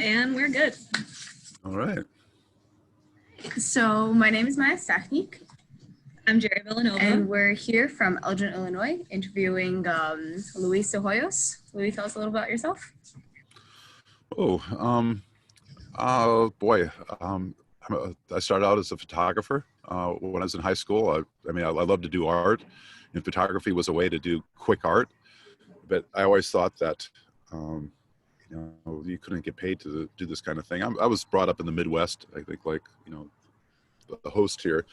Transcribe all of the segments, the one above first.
And we're good. All right. So my name is Maya Stachnik, I'm Jerry Villanova. and we're here from Elgin, Illinois, interviewing Louis Psihoyos. Louis, tell us a little about yourself. Boy, I started out as a photographer when I was in high school. I love to do art, and photography was a way to do quick art. But I always thought that, you couldn't get paid to do this kind of thing. I was brought up in the Midwest, I think, like, the host here.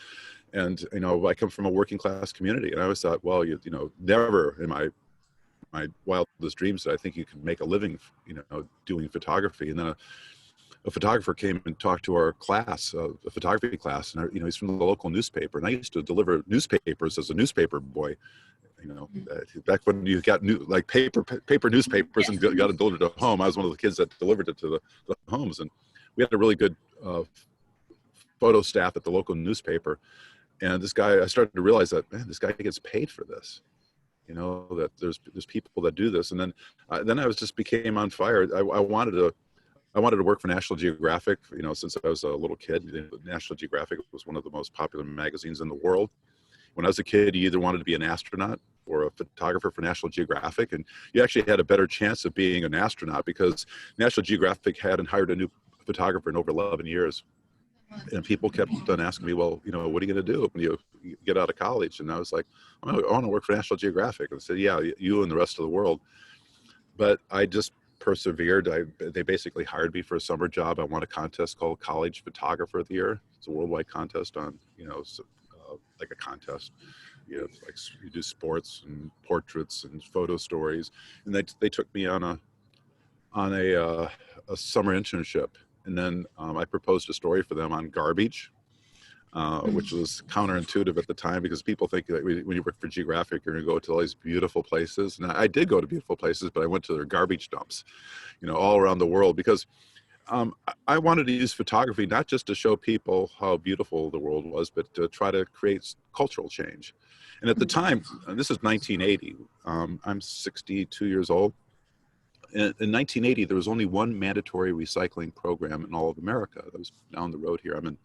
And, I come from a working class community, and I always thought, well, never in my wildest dreams did I think you could make a living, doing photography. And then a photographer came and talked to our class, a photography class, and he's from the local newspaper. And I used to deliver newspapers as a newspaper boy, back when you got paper newspapers and got them delivered to home. I was one of the kids that delivered it to the homes, and we had a really good photo staff at the local newspaper. And this guy, I started to realize that, man, this guy gets paid for this. That there's people that do this. And then I became on fire. I wanted to work for National Geographic, since I was a little kid. National Geographic was one of the most popular magazines in the world. When I was a kid, you either wanted to be an astronaut or a photographer for National Geographic, and you actually had a better chance of being an astronaut because National Geographic hadn't hired a new photographer in over 11 years. And people kept on asking me, well, what are you going to do when you get out of college? And I was like, I want to work for National Geographic. And I said, yeah, you and the rest of the world. But I just persevered. They basically hired me for a summer job. I won a contest called College Photographer of the Year. It's a worldwide contest on, like a contest. Like you do sports and portraits and photo stories. And they took me on a summer internship. And then I proposed a story for them on garbage, which was counterintuitive at the time because people think that when you work for Geographic, you're going to go to all these beautiful places. And I did go to beautiful places, but I went to their garbage dumps, all around the world because I wanted to use photography not just to show people how beautiful the world was, but to try to create cultural change. And at the time, this is 1980, I'm 62 years old. In 1980, there was only one mandatory recycling program in all of America. That was down the road here. In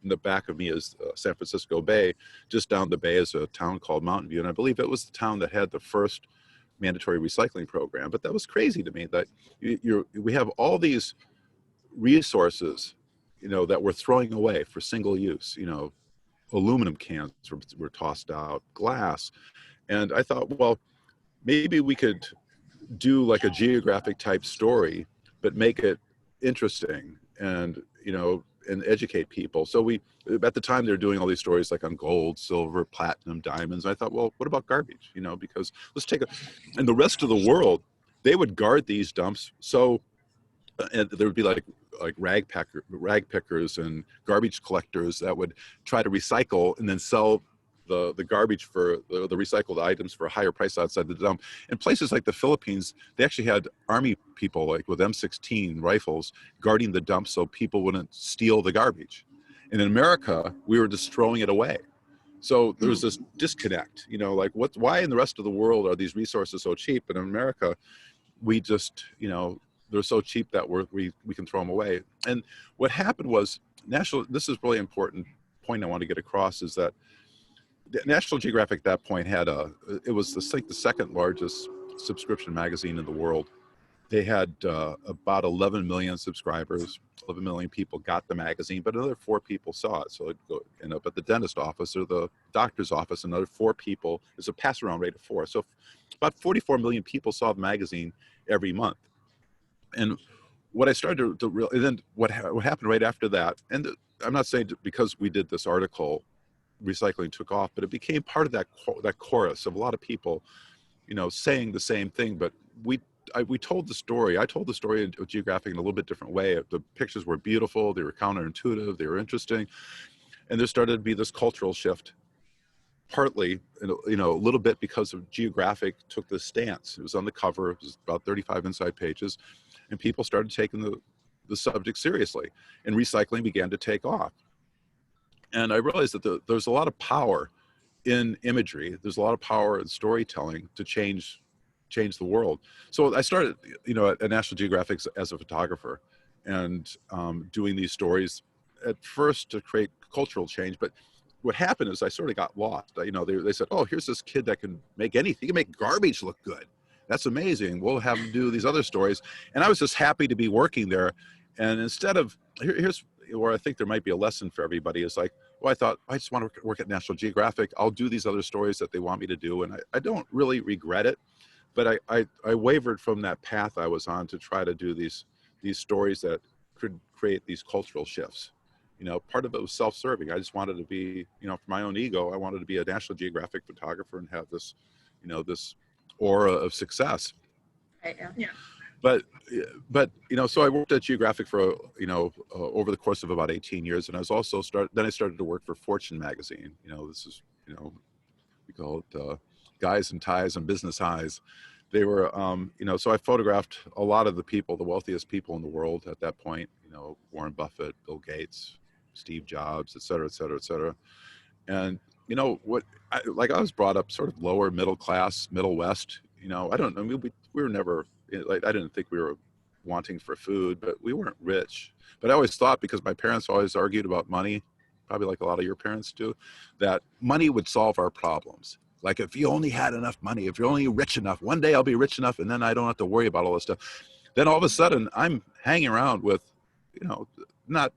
the back of me is San Francisco Bay. Just down the bay is a town called Mountain View, and I believe it was the town that had the first mandatory recycling program. But that was crazy to me that we have all these resources, that we're throwing away for single use. Aluminum cans were tossed out, glass, and I thought, well, maybe we could do like a geographic type story, but make it interesting and, and educate people. So at the time they're doing all these stories like on gold, silver, platinum, diamonds. I thought, well, what about garbage? Because and the rest of the world, they would guard these dumps. So, and there would be like rag pickers and garbage collectors that would try to recycle and then sell the garbage for the recycled items for a higher price outside the dump. In places like the Philippines, they actually had army people like with M16 rifles guarding the dump so people wouldn't steal the garbage. And in America, we were just throwing it away. So there was this disconnect, why in the rest of the world are these resources so cheap? But in America, we just, they're so cheap that we can throw them away. And what happened was this is really important point I want to get across is that National Geographic at that point it was the second largest subscription magazine in the world. They had about 11 million subscribers. 11 million people got the magazine, but another 4 people saw it. So it'd go end up at the dentist office or the doctor's office. Another 4 people. There's a pass around rate of 4. So about 44 million people saw the magazine every month. And what I started to realize, and then what happened right after that, and I'm not saying because we did this article, recycling took off, but it became part of that chorus of a lot of people, saying the same thing. But we told the story. I told the story of Geographic in a little bit different way. The pictures were beautiful. They were counterintuitive. They were interesting. And there started to be this cultural shift, partly, a little bit because of Geographic took this stance. It was on the cover. It was about 35 inside pages. And people started taking the subject seriously. And recycling began to take off. And I realized that there's a lot of power in imagery. There's a lot of power in storytelling to change change the world. So I started, at National Geographic as a photographer, and doing these stories at first to create cultural change. But what happened is I sort of got lost. They said, "Oh, here's this kid that can make anything. He can make garbage look good. That's amazing. We'll have him do these other stories." And I was just happy to be working there. And instead of, here's where I think there might be a lesson for everybody, is like, well, I thought, I just want to work at National Geographic. I'll do these other stories that they want me to do. And I don't really regret it, but I wavered from that path I was on to try to do these stories that could create these cultural shifts. Part of it was self-serving. I just wanted to be, for my own ego, I wanted to be a National Geographic photographer and have this, this aura of success. Right, yeah. But so I worked at Geographic for, over the course of about 18 years. And I was also then I started to work for Fortune magazine. This is, we call it Guys and Ties and Business Highs. They were, so I photographed a lot of the people, the wealthiest people in the world at that point, Warren Buffett, Bill Gates, Steve Jobs, et cetera, et cetera, et cetera. And, I was brought up sort of lower middle class, Middle West, I don't know, we were never, I didn't think we were wanting for food, but we weren't rich. But I always thought, because my parents always argued about money, probably like a lot of your parents do, that money would solve our problems. Like, if you only had enough money, if you're only rich enough, one day I'll be rich enough and then I don't have to worry about all this stuff. Then all of a sudden I'm hanging around with, not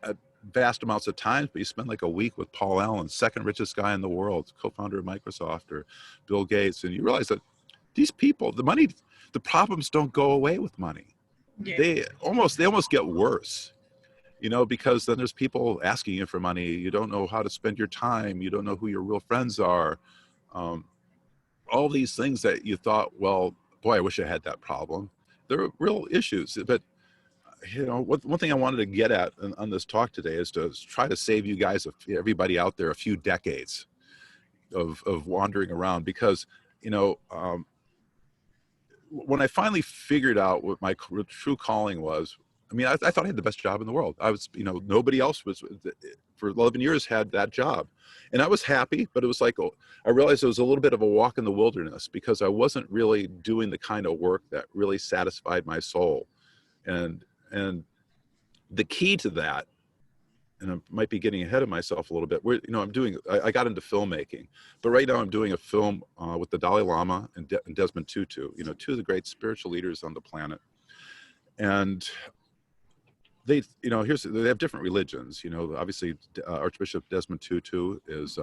at vast amounts of time, but you spend like a week with Paul Allen, second richest guy in the world, co-founder of Microsoft, or Bill Gates. And you realize that these people, the problems don't go away with money. Yeah. They almost get worse. Because then there's people asking you for money. You don't know how to spend your time. You don't know who your real friends are. All these things that you thought, well, boy, I wish I had that problem. They're real issues. But, one thing I wanted to get at on this talk today is to try to save you guys, everybody out there, a few decades of wandering around. Because, when I finally figured out what my true calling was, I thought I had the best job in the world. I was, nobody else was, for 11 years, had that job. And I was happy, but it was like, I realized it was a little bit of a walk in the wilderness, because I wasn't really doing the kind of work that really satisfied my soul. And the key to that, and I might be getting ahead of myself a little bit, I got into filmmaking, but right now I'm doing a film with the Dalai Lama and Desmond Tutu, two of the great spiritual leaders on the planet. And they have different religions. Obviously Archbishop Desmond Tutu is,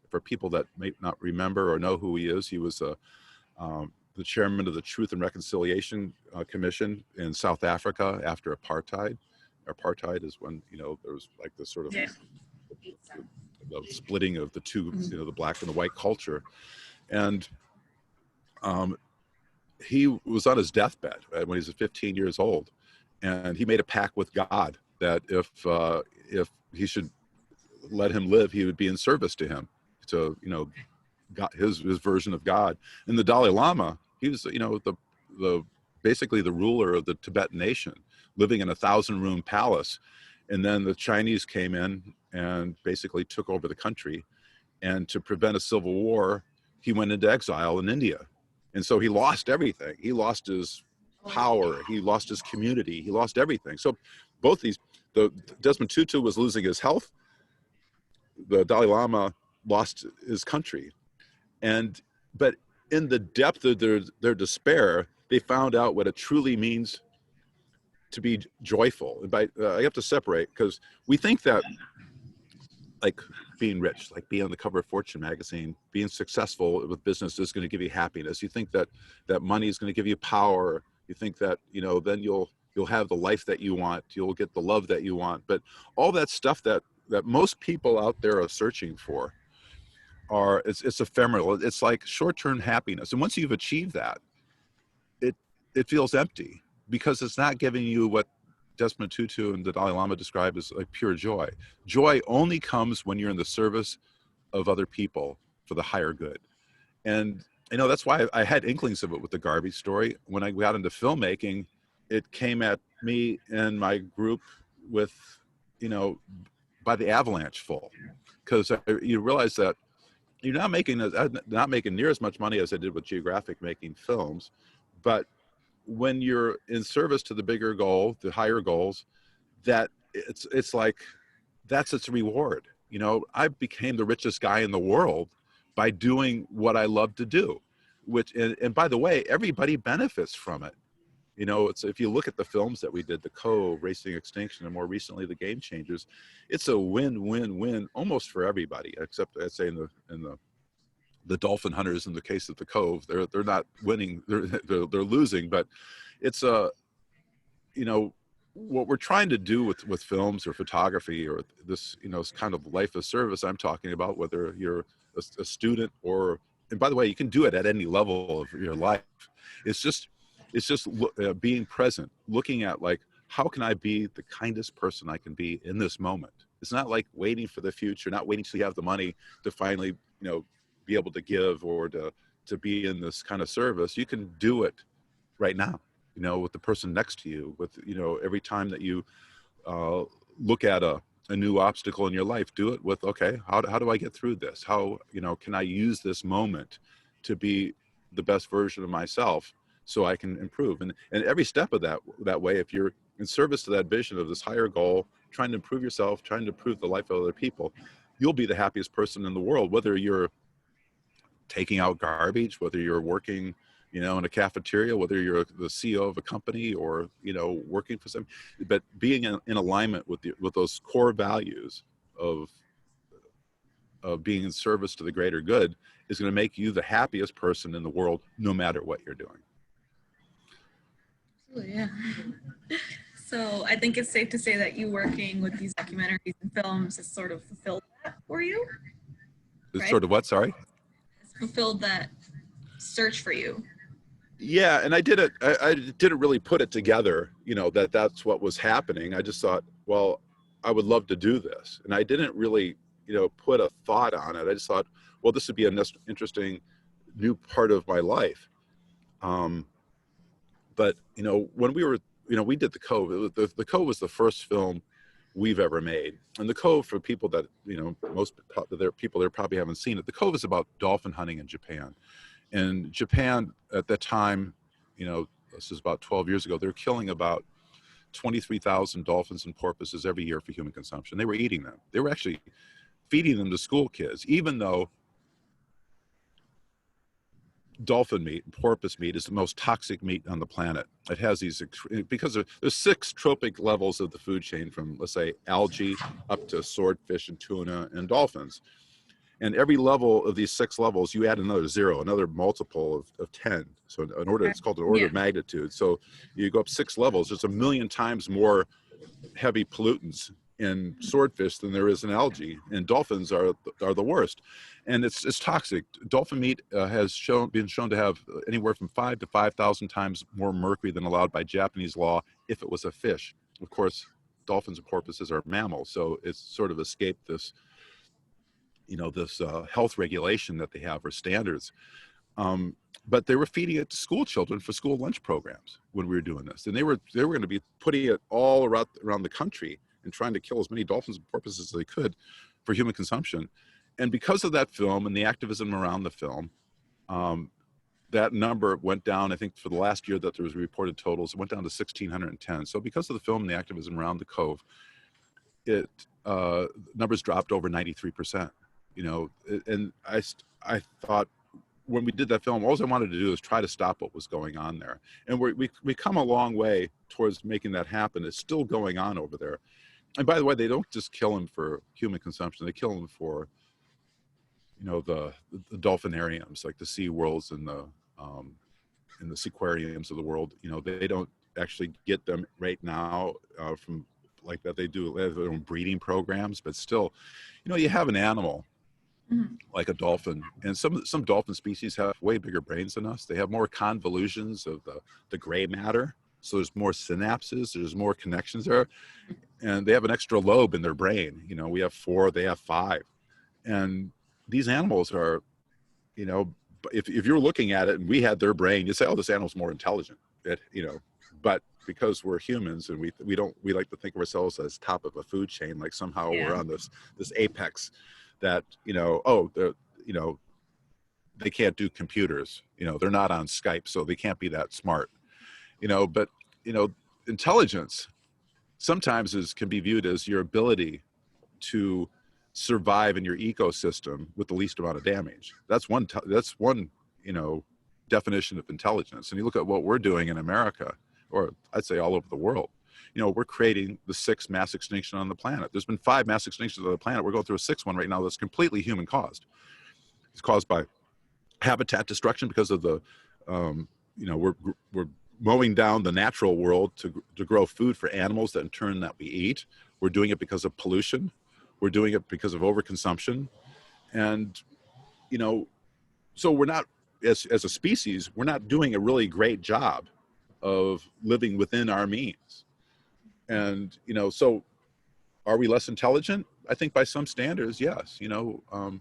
for people that may not remember or know who he is, he was the chairman of the Truth and Reconciliation Commission in South Africa after apartheid. Apartheid is when, there was like this sort of the splitting of the two, the black and the white culture. And he was on his deathbed when he was 15 years old. And he made a pact with God that if he should let him live, he would be in service to him, to God, his version of God. And the Dalai Lama, he was basically the ruler of the Tibetan nation, living in a 1,000-room palace. And then the Chinese came in and basically took over the country. And to prevent a civil war, he went into exile in India. And so he lost everything. He lost his power, he lost his community, he lost everything. So both the Desmond Tutu was losing his health, the Dalai Lama lost his country. But in the depth of their despair, they found out what it truly means to be joyful. And I have to separate, because we think that, like, being rich, like being on the cover of Fortune magazine, being successful with business is going to give you happiness. You think that money is going to give you power. You think that, then you'll have the life that you want. You'll get the love that you want. But all that stuff that most people out there are searching for it's ephemeral. It's like short-term happiness. And once you've achieved that, it feels empty, because it's not giving you what Desmond Tutu and the Dalai Lama describe as like pure joy. Joy only comes when you're in the service of other people for the higher good. And that's why I had inklings of it with the garbage story. When I got into filmmaking, it came at me and my group by the avalanche full, because you realize that you're not making near as much money as I did with Geographic making films, but when you're in service to the bigger goal, the higher goals, that it's like that's its reward. You know, I became the richest guy in the world by doing what I love to do, which and by the way, everybody benefits from it. You know, it's if you look at the films that we did, The Cove, Racing Extinction, and more recently The Game Changers, it's a win-win-win almost for everybody, except I'd say in the dolphin hunters in the case of The Cove, they're not winning, they're losing, but it's a, you know, what we're trying to do with films or photography or this, you know, this kind of life of service I'm talking about, whether you're a student or, and by the way, you can do it at any level of your life. It's just being present, looking at like, how can I be the kindest person I can be in this moment? It's not like waiting for the future, not waiting till you have the money to finally, you know, be able to give or to be in this kind of service. You can do it right now, you know, with the person next to you, with, you know, every time that you look at a new obstacle in your life, do it with, okay, how do I get through this? How, you know, can I use this moment to be the best version of myself so I can improve? And every step of that way, if you're in service to that vision of this higher goal, trying to improve yourself, trying to improve the life of other people, you'll be the happiest person in the world, whether you're taking out garbage, whether you're working, you know, in a cafeteria, whether you're the CEO of a company or, you know, working for some, but being in alignment with those core values of being in service to the greater good is going to make you the happiest person in the world, no matter what you're doing. Absolutely, yeah. So I think it's safe to say that you working with these documentaries and films has sort of fulfilled that for you, It's right? sort of what, sorry? It's fulfilled that search for you. Yeah, and I didn't really put it together, you know, that's what was happening. I just thought, well, I would love to do this. And I didn't really, you know, put a thought on it. I just thought, well, this would be an interesting new part of my life. But, you know, when we were, you know, we did The Cove. The Cove was the first film we've ever made. And The Cove, for people that, you know, most people there probably haven't seen it, The Cove is about dolphin hunting in Japan. In Japan at that time, you know, this is about 12 years ago, they were killing about 23,000 dolphins and porpoises every year for human consumption. They were eating them. They were actually feeding them to school kids, even though dolphin meat, porpoise meat, is the most toxic meat on the planet. It has these, because there's 6 trophic levels of the food chain, from, let's say, algae up to swordfish and tuna and dolphins. And every level of these 6 levels, you add another 0, another multiple of 10. So an order, it's called an order of magnitude. So you go up 6 levels, there's 1,000,000 times more heavy pollutants in swordfish than there is in algae, and dolphins are the worst. And it's toxic. Dolphin meat has been shown to have anywhere from 5 to 5,000 times more mercury than allowed by Japanese law if it was a fish. Of course, dolphins and porpoises are mammals, so it's sort of escaped this, you know, this health regulation that they have, or standards. But they were feeding it to school children for school lunch programs when we were doing this. And they were going to be putting it all around the country and trying to kill as many dolphins and porpoises as they could for human consumption. And because of that film and the activism around the film, that number went down. I think for the last year that there was reported totals, it went down to 1,610. So because of the film and the activism around the Cove, it numbers dropped over 93%. You know, and I thought, when we did that film, all I wanted to do is try to stop what was going on there. And we come a long way towards making that happen. It's still going on over there. And by the way, they don't just kill them for human consumption. They kill them for, you know, the dolphinariums, like the Sea Worlds and the seaquariums of the world. You know, they don't actually get them right now from like that. They have their own breeding programs, but still, you know, you have an animal like a dolphin, and some dolphin species have way bigger brains than us. They have more convolutions of the gray matter, so there's more synapses, there's more connections there, and they have an extra lobe in their brain. You know, we have 4, they have 5, and these animals are, you know, if you're looking at it and we had their brain, you'd say, oh, this animal's more intelligent. You know, but because we're humans and we like to think of ourselves as top of a food chain, like somehow we're on this apex that, you know, they can't do computers, they're not on Skype, so they can't be that smart, but, intelligence sometimes can be viewed as your ability to survive in your ecosystem with the least amount of damage. That's one, definition of intelligence. And you look at what we're doing in America, or I'd say all over the world, we're creating the 6th mass extinction on the planet. There's been 5 mass extinctions on the planet. We're going through a 6th one right now that's completely human caused. It's caused by habitat destruction because of the, we're mowing down the natural world to grow food for animals that in turn that we eat. We're doing it because of pollution. We're doing it because of overconsumption. And, so we're not, as a species, we're not doing a really great job of living within our means. And, so are we less intelligent? I think by some standards, yes. When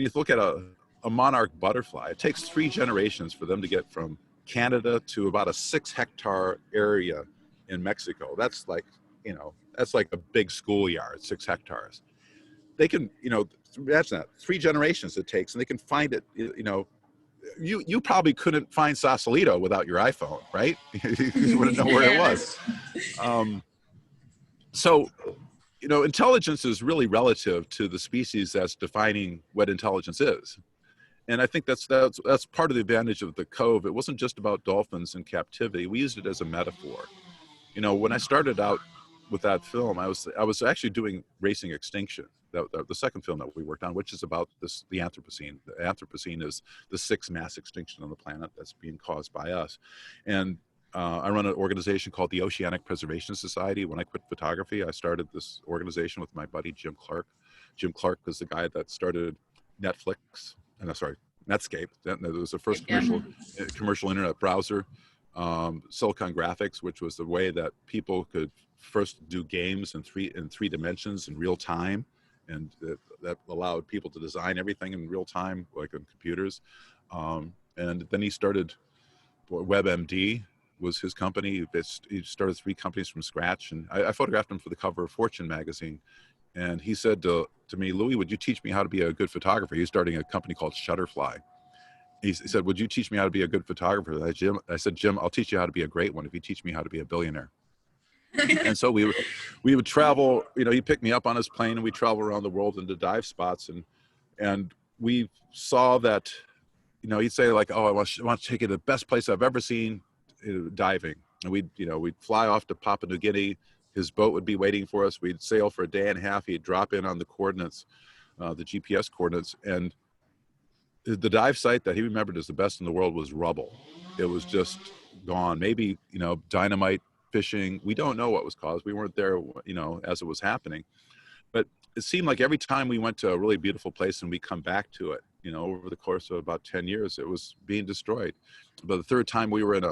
you look at a monarch butterfly, it takes 3 generations for them to get from Canada to about a 6-hectare area in Mexico. That's like, that's like a big schoolyard, 6 hectares. They can, imagine that, 3 generations it takes, and they can find it, you probably couldn't find Sausalito without your iPhone, right? You wouldn't know where it was. So, intelligence is really relative to the species that's defining what intelligence is. And I think that's part of the advantage of the Cove. It wasn't just about dolphins in captivity. We used it as a metaphor. When I started out with that film, I was actually doing Racing Extinction, the second film that we worked on, which is about the Anthropocene. The Anthropocene is the 6th mass extinction on the planet that's being caused by us. And I run an organization called the Oceanic Preservation Society. When I quit photography, I started this organization with my buddy Jim Clark. Jim Clark was the guy that started Netscape. That was the first commercial internet browser. Silicon Graphics, which was the way that people could first do games in three dimensions in real time, and that allowed people to design everything in real time, like on computers. And then he started WebMD. Was his company. He started 3 companies from scratch, and I photographed him for the cover of Fortune magazine. And he said to me, "Louis, would you teach me how to be a good photographer?" He's starting a company called Shutterfly. He said, "Would you teach me how to be a good photographer?" I said, "Jim, I'll teach you how to be a great one if you teach me how to be a billionaire." And so we would travel. He picked me up on his plane, and we travel around the world into dive spots, and we saw that. He'd say like, "Oh, I want to take you to the best place I've ever seen diving," and we'd fly off to Papua New Guinea. His boat would be waiting for us. We'd sail for a day and a half. He'd drop in on the coordinates, the GPS coordinates, and the dive site that he remembered as the best in the world was rubble. It was just gone. Maybe dynamite fishing. We don't know what was caused. We weren't there, as it was happening. But it seemed like every time we went to a really beautiful place and we come back to it, over the course of about 10 years, it was being destroyed. But the third time we were in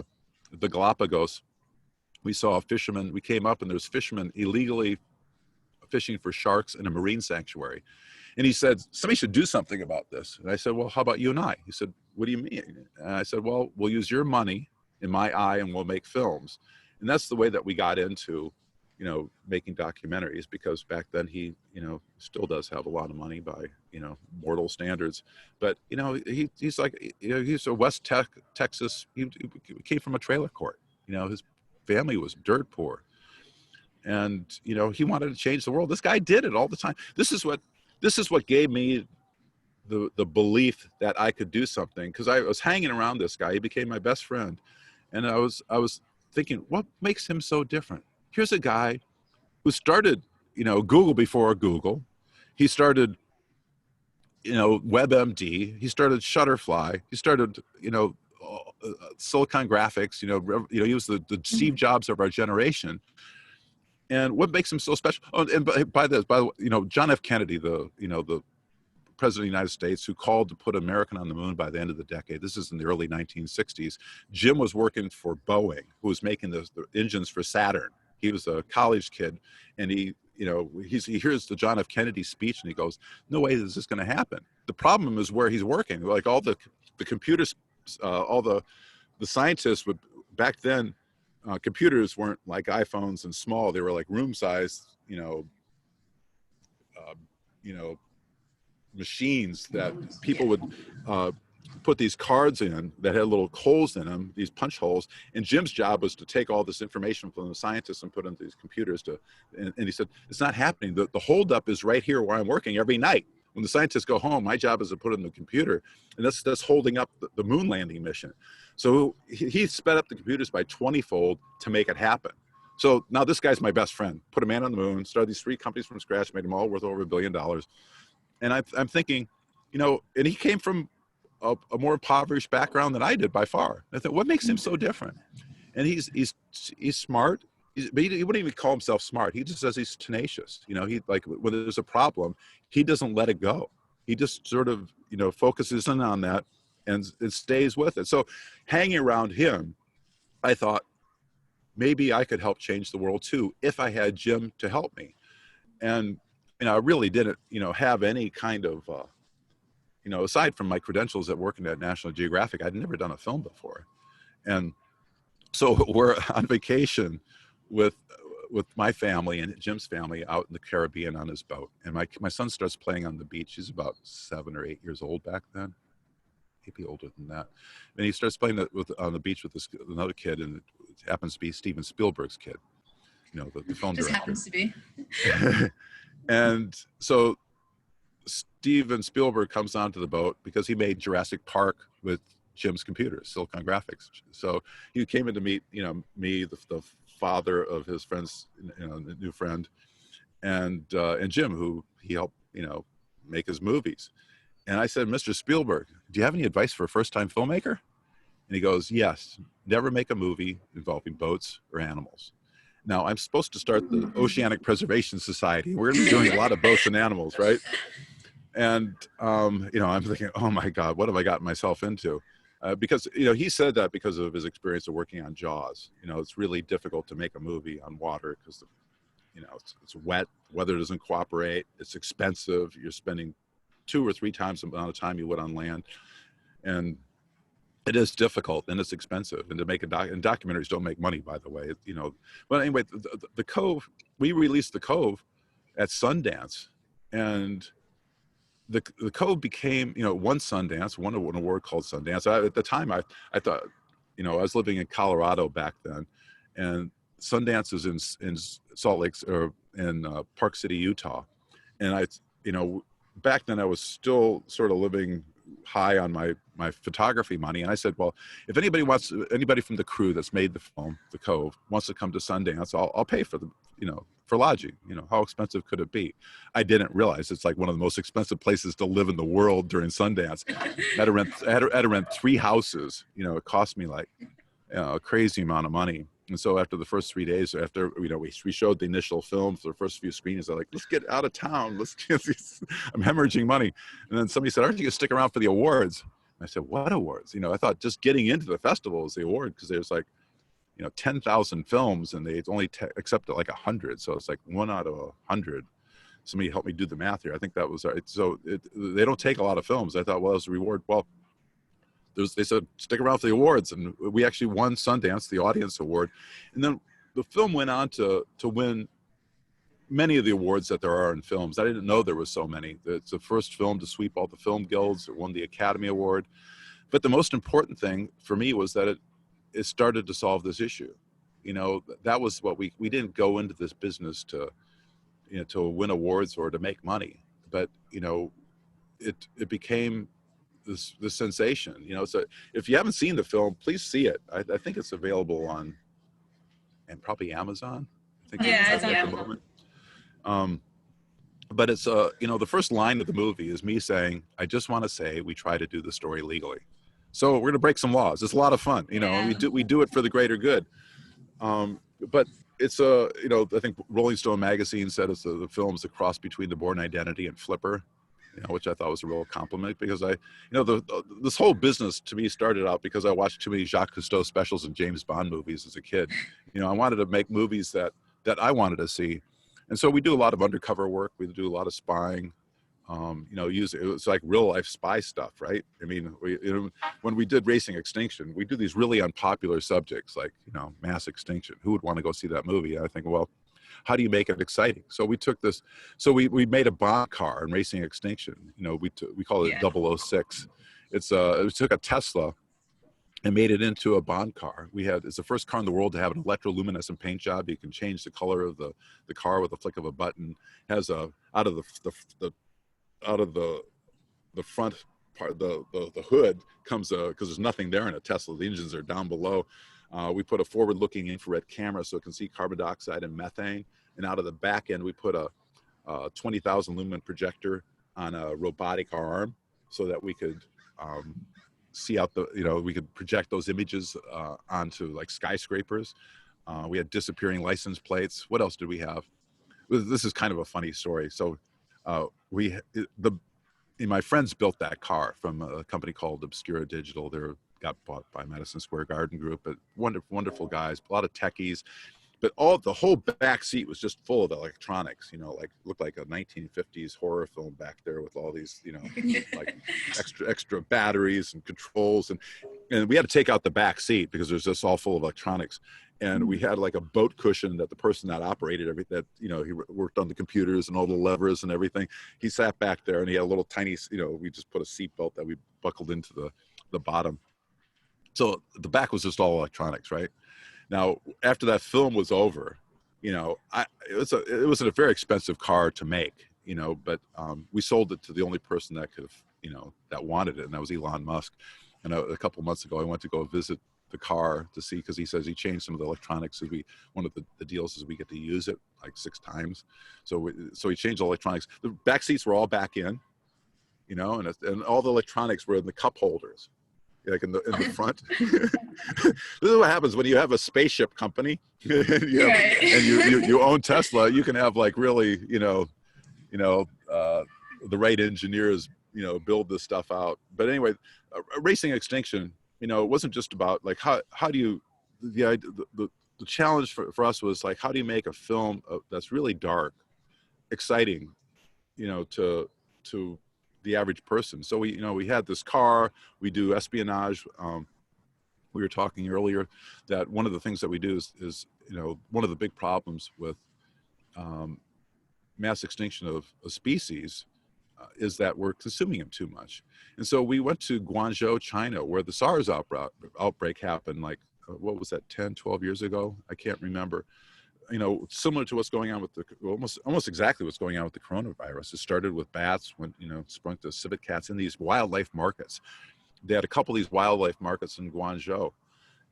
the Galapagos, we saw a fisherman. We came up and there's fishermen illegally fishing for sharks in a marine sanctuary. And he said, "Somebody should do something about this." And I said, "Well, how about you and I?" He said, "What do you mean?" And I said, "Well, we'll use your money in my eye and we'll make films." And that's the way that we got into, making documentaries, because back then he, still does have a lot of money by, mortal standards. But, he's like, he's a West Texas, he came from a trailer court. His family was dirt poor. And, he wanted to change the world. This guy did it all the time. This is what gave me the belief that I could do something, because I was hanging around this guy. He became my best friend. And I was thinking, what makes him so different? Here's a guy who started, Google before Google. He started, WebMD. He started Shutterfly. He started, Silicon Graphics. He was the Steve Jobs of our generation. And what makes him so special? Oh, and by the way, John F. Kennedy, the president of the United States, who called to put America on the moon by the end of the decade. This is in the early 1960s. Jim was working for Boeing, who was making the engines for Saturn. He was a college kid, and he hears the John F. Kennedy speech, and he goes, "No way is this going to happen." The problem is where he's working. Like all the computers, all the scientists would back then. Computers weren't like iPhones and small. They were like room size, you know, machines that people would put these cards in that had little holes in them, these punch holes. And Jim's job was to take all this information from the scientists and put it into these computers and he said, it's not happening. The holdup is right here where I'm working every night. When the scientists go home, my job is to put it in the computer, and that's holding up the moon landing mission. So he sped up the computers by 20-fold to make it happen. So now this guy's my best friend. Put a man on the moon, started these 3 companies from scratch, made them all worth over $1 billion. And I'm thinking, you know, and he came from a more impoverished background than I did by far. I thought, what makes him so different? And he's smart. But he wouldn't even call himself smart. He just says he's tenacious. You know, he like when there's a problem, he doesn't let it go. He just sort of, you know, focuses in on that and it stays with it. So hanging around him, I thought maybe I could help change the world too if I had Jim to help me. And you know, I really didn't, you know, have any kind of, you know, aside from my credentials at working at National Geographic, I'd never done a film before. And so we're on vacation with my family and Jim's family out in the Caribbean on his boat. And my son starts playing on the beach. He's about 7 or 8 years old back then, maybe older than that. And he starts playing on the beach with another kid, and it happens to be Steven Spielberg's kid, you know, the film Just director. happens to be. And so Steven Spielberg comes onto the boat because he made Jurassic Park with Jim's computers, Silicon Graphics. So he came in to meet, you know, me, the father of his friend's, you know, new friend, and Jim, who he helped, you know, make his movies. And I said, Mr. Spielberg, do you have any advice for a first-time filmmaker? And he goes, yes, never make a movie involving boats or animals. Now, I'm supposed to start the Oceanic Preservation Society. We're going to be doing a lot of boats and animals, right? And, you know, I'm thinking, oh my God, what have I gotten myself into? Because, you know, he said that because of his experience of working on Jaws. You know, it's really difficult to make a movie on water because, you know, it's wet, weather doesn't cooperate, it's expensive, you're spending 2 or 3 times the amount of time you would on land. And it is difficult and it's expensive. And to make and documentaries don't make money, by the way, you know. But anyway, the Cove, we released The Cove at Sundance, and the Cove became, you know, won Sundance, won an award called Sundance. At the time, I thought, you know, I was living in Colorado back then, and Sundance is in Salt Lake, or in Park City, Utah. And you know, back then I was still sort of living high on my photography money. And I said, well, if anybody from the crew that's made the film, The Cove, wants to come to Sundance, I'll pay for the, you know, for lodging. You know, how expensive could it be? I didn't realize it's like one of the most expensive places to live in the world during Sundance. I had to rent 3 houses. You know, it cost me like, you know, a crazy amount of money. And so after the first 3 days, after, you know, we showed the initial film for the first few screenings, I'm like, let's get out of town. I'm hemorrhaging money. And then somebody said, aren't you going to stick around for the awards? And I said, what awards? You know, I thought just getting into the festival was the award, because there's like, you know, 10,000 films and they only accepted like 100. So it's like 1 out of 100. Somebody helped me do the math here. I think that was right. So they don't take a lot of films. I thought, well, as a reward, well, they said, stick around for the awards. And we actually won Sundance, the audience award. And then the film went on to win many of the awards that there are in films. I didn't know there were so many. It's the first film to sweep all the film guilds. It won the Academy Award. But the most important thing for me was that it started to solve this issue. You know, that was what we didn't go into this business to, you know, to win awards or to make money. But, you know, it became this sensation, you know. So if you haven't seen the film, please see it. I think it's available on, and probably Amazon. I think Yeah, it's at the moment. But it's you know, the first line of the movie is me saying, I just want to say we try to do the story legally. So we're going to break some laws. It's a lot of fun, you know. Yeah. We do it for the greater good. But it's you know, I think Rolling Stone magazine said it's the film's a cross between The Bourne Identity and Flipper, you know, which I thought was a real compliment, because you know, this whole business to me started out because I watched too many Jacques Cousteau specials and James Bond movies as a kid. You know, I wanted to make movies that I wanted to see. And so we do a lot of undercover work. We do a lot of spying, you know, it's like real life spy stuff, right? I mean, you know, when we did Racing Extinction, we do these really unpopular subjects like, you know, mass extinction. Who would want to go see that movie? I think, well, how do you make it exciting? So we took this, so we made a Bond car in Racing Extinction. You know, we call it Yeah. 006. It's we took a Tesla and made it into a Bond car. It's the first car in the world to have an electroluminescent paint job. You can change the color of the car with a flick of a button. Has a out of the front part, the hood comes because there's nothing there in a Tesla. The engines are down below. We put a forward-looking infrared camera so it can see carbon dioxide and methane. And out of the back end, we put a 20,000 lumen projector on a robotic arm so that we could see out we could project those images onto like skyscrapers. We had disappearing license plates. What else did we have? This is kind of a funny story. So my friends built that car from a company called Obscura Digital. They got bought by Madison Square Garden Group, but wonderful guys, a lot of techies. But the whole back seat was just full of electronics, like looked like a 1950s horror film back there with all these, like extra batteries and controls. And we had to take out the back seat because it was just all full of electronics. And we had like a boat cushion that the person that operated everything, he worked on the computers and all the levers and everything. He sat back there and he had a little tiny, we just put a seat belt that we buckled into the bottom. So the back was just all electronics, right? Now, after that film was over, it was a very expensive car to make, but we sold it to the only person that could have, that wanted it, and that was Elon Musk. And a couple months ago, I went to go visit the car to see, because he says he changed some of the electronics. One of the deals is we get to use it like 6 times. So he changed the electronics. The back seats were all back in, and all the electronics were in the cup holders, like in the front. This is what happens when you have a spaceship company and you own Tesla. You can have like really, the right engineers, build this stuff out. But anyway, Racing Extinction, it wasn't just about like how do you, the challenge for us was like, how do you make a film that's really dark, exciting, to the average person. So we had this car, we do espionage. We were talking earlier that one of the things that we do is one of the big problems with mass extinction of a species is that we're consuming them too much. And so we went to Guangzhou, China, where the SARS outbreak happened, like, what was that, 10, 12 years ago? I can't remember. Similar to what's going on with almost exactly what's going on with the coronavirus. It started with bats, sprung to civet cats in these wildlife markets. They had a couple of these wildlife markets in Guangzhou,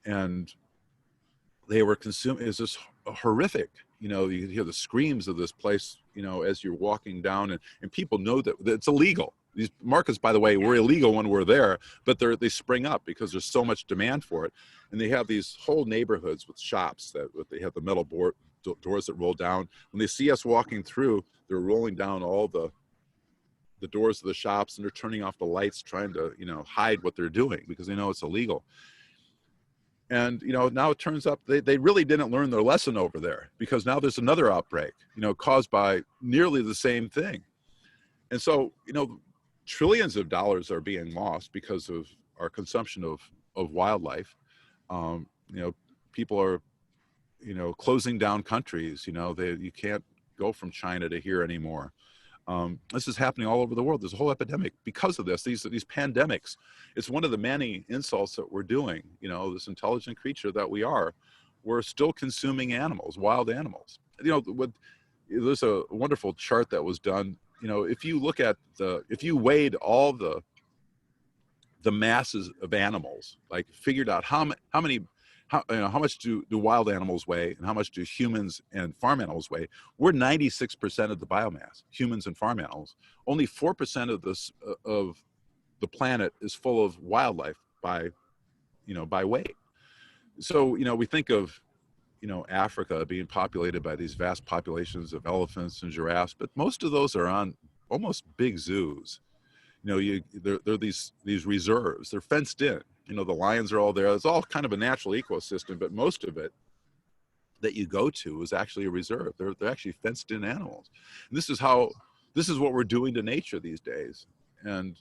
and they were consuming. It's just horrific. You hear the screams of this place, as you're walking down, and people know that it's illegal. These markets, by the way, were illegal when we're there, but they spring up because there's so much demand for it. And they have these whole neighborhoods with shops they have the metal doors that roll down. When they see us walking through, they're rolling down all the doors of the shops, and they're turning off the lights, trying to, hide what they're doing because they know it's illegal. And, now it turns up they really didn't learn their lesson over there, because now there's another outbreak, caused by nearly the same thing. And so, trillions of dollars are being lost because of our consumption of wildlife. People are, closing down countries. You can't go from China to here anymore. This is happening all over the world. There's a whole epidemic because of this. These pandemics. It's one of the many insults that we're doing. This intelligent creature that we are, we're still consuming animals, wild animals. There's a wonderful chart that was done. If you look at if you weighed all the masses of animals, like figured out how much do wild animals weigh and how much do humans and farm animals weigh, we're 96% of the biomass, humans and farm animals. Only 4% of the planet is full of wildlife by weight. So, we think of, Africa being populated by these vast populations of elephants and giraffes, but most of those are on almost big zoos. They're these reserves. They're fenced in. The lions are all there. It's all kind of a natural ecosystem, but most of it that you go to is actually a reserve. They're actually fenced in animals. And this is what we're doing to nature these days. And,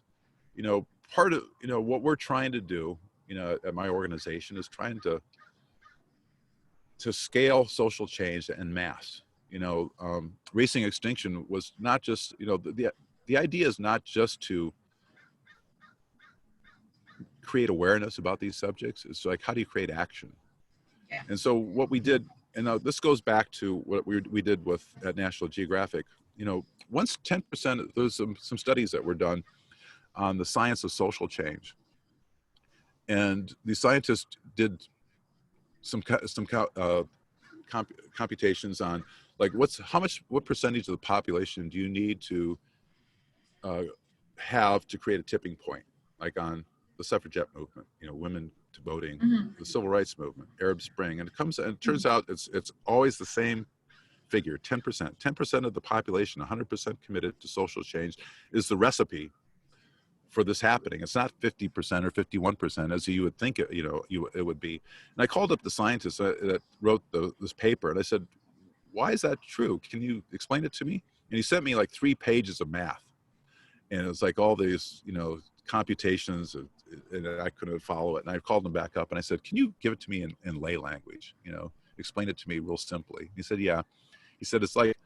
part of, what we're trying to do, at my organization is trying to scale social change en masse. Racing Extinction was not just, the idea is not just to create awareness about these subjects. It's like, how do you create action? Yeah. And so what we did, and this goes back to what we did with at National Geographic. Once 10%, there's some studies that were done on the science of social change, and the scientists did some computations on like what percentage of the population do you need to have to create a tipping point, like on the suffragette movement, women to voting, the civil rights movement, Arab Spring, and it turns out it's always the same figure, 10%. 10% of the population, 100% committed to social change, is the recipe for this happening. It's not 50% or 51% as you would think it would be. And I called up the scientist that wrote this paper, and I said, why is that true? Can you explain it to me? And he sent me like 3 pages of math, and it was like all these computations, and I couldn't follow it. And I called him back up and I said, can you give it to me in lay language? Explain it to me real simply. He said, yeah. He said, it's like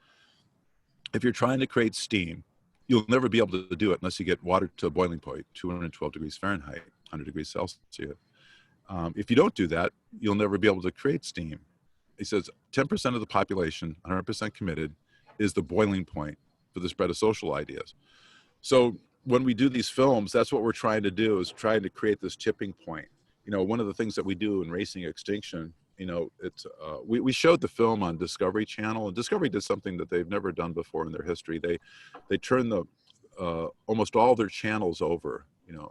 if you're trying to create steam, you'll never be able to do it unless you get water to a boiling point, 212 degrees Fahrenheit, 100 degrees Celsius. If you don't do that, you'll never be able to create steam. He says 10% of the population, 100% committed, is the boiling point for the spread of social ideas. So when we do these films, that's what we're trying to do, is trying to create this tipping point. One of the things that we do in Racing Extinction, it's we showed the film on Discovery Channel, and Discovery did something that they've never done before in their history. They turned almost all their channels over,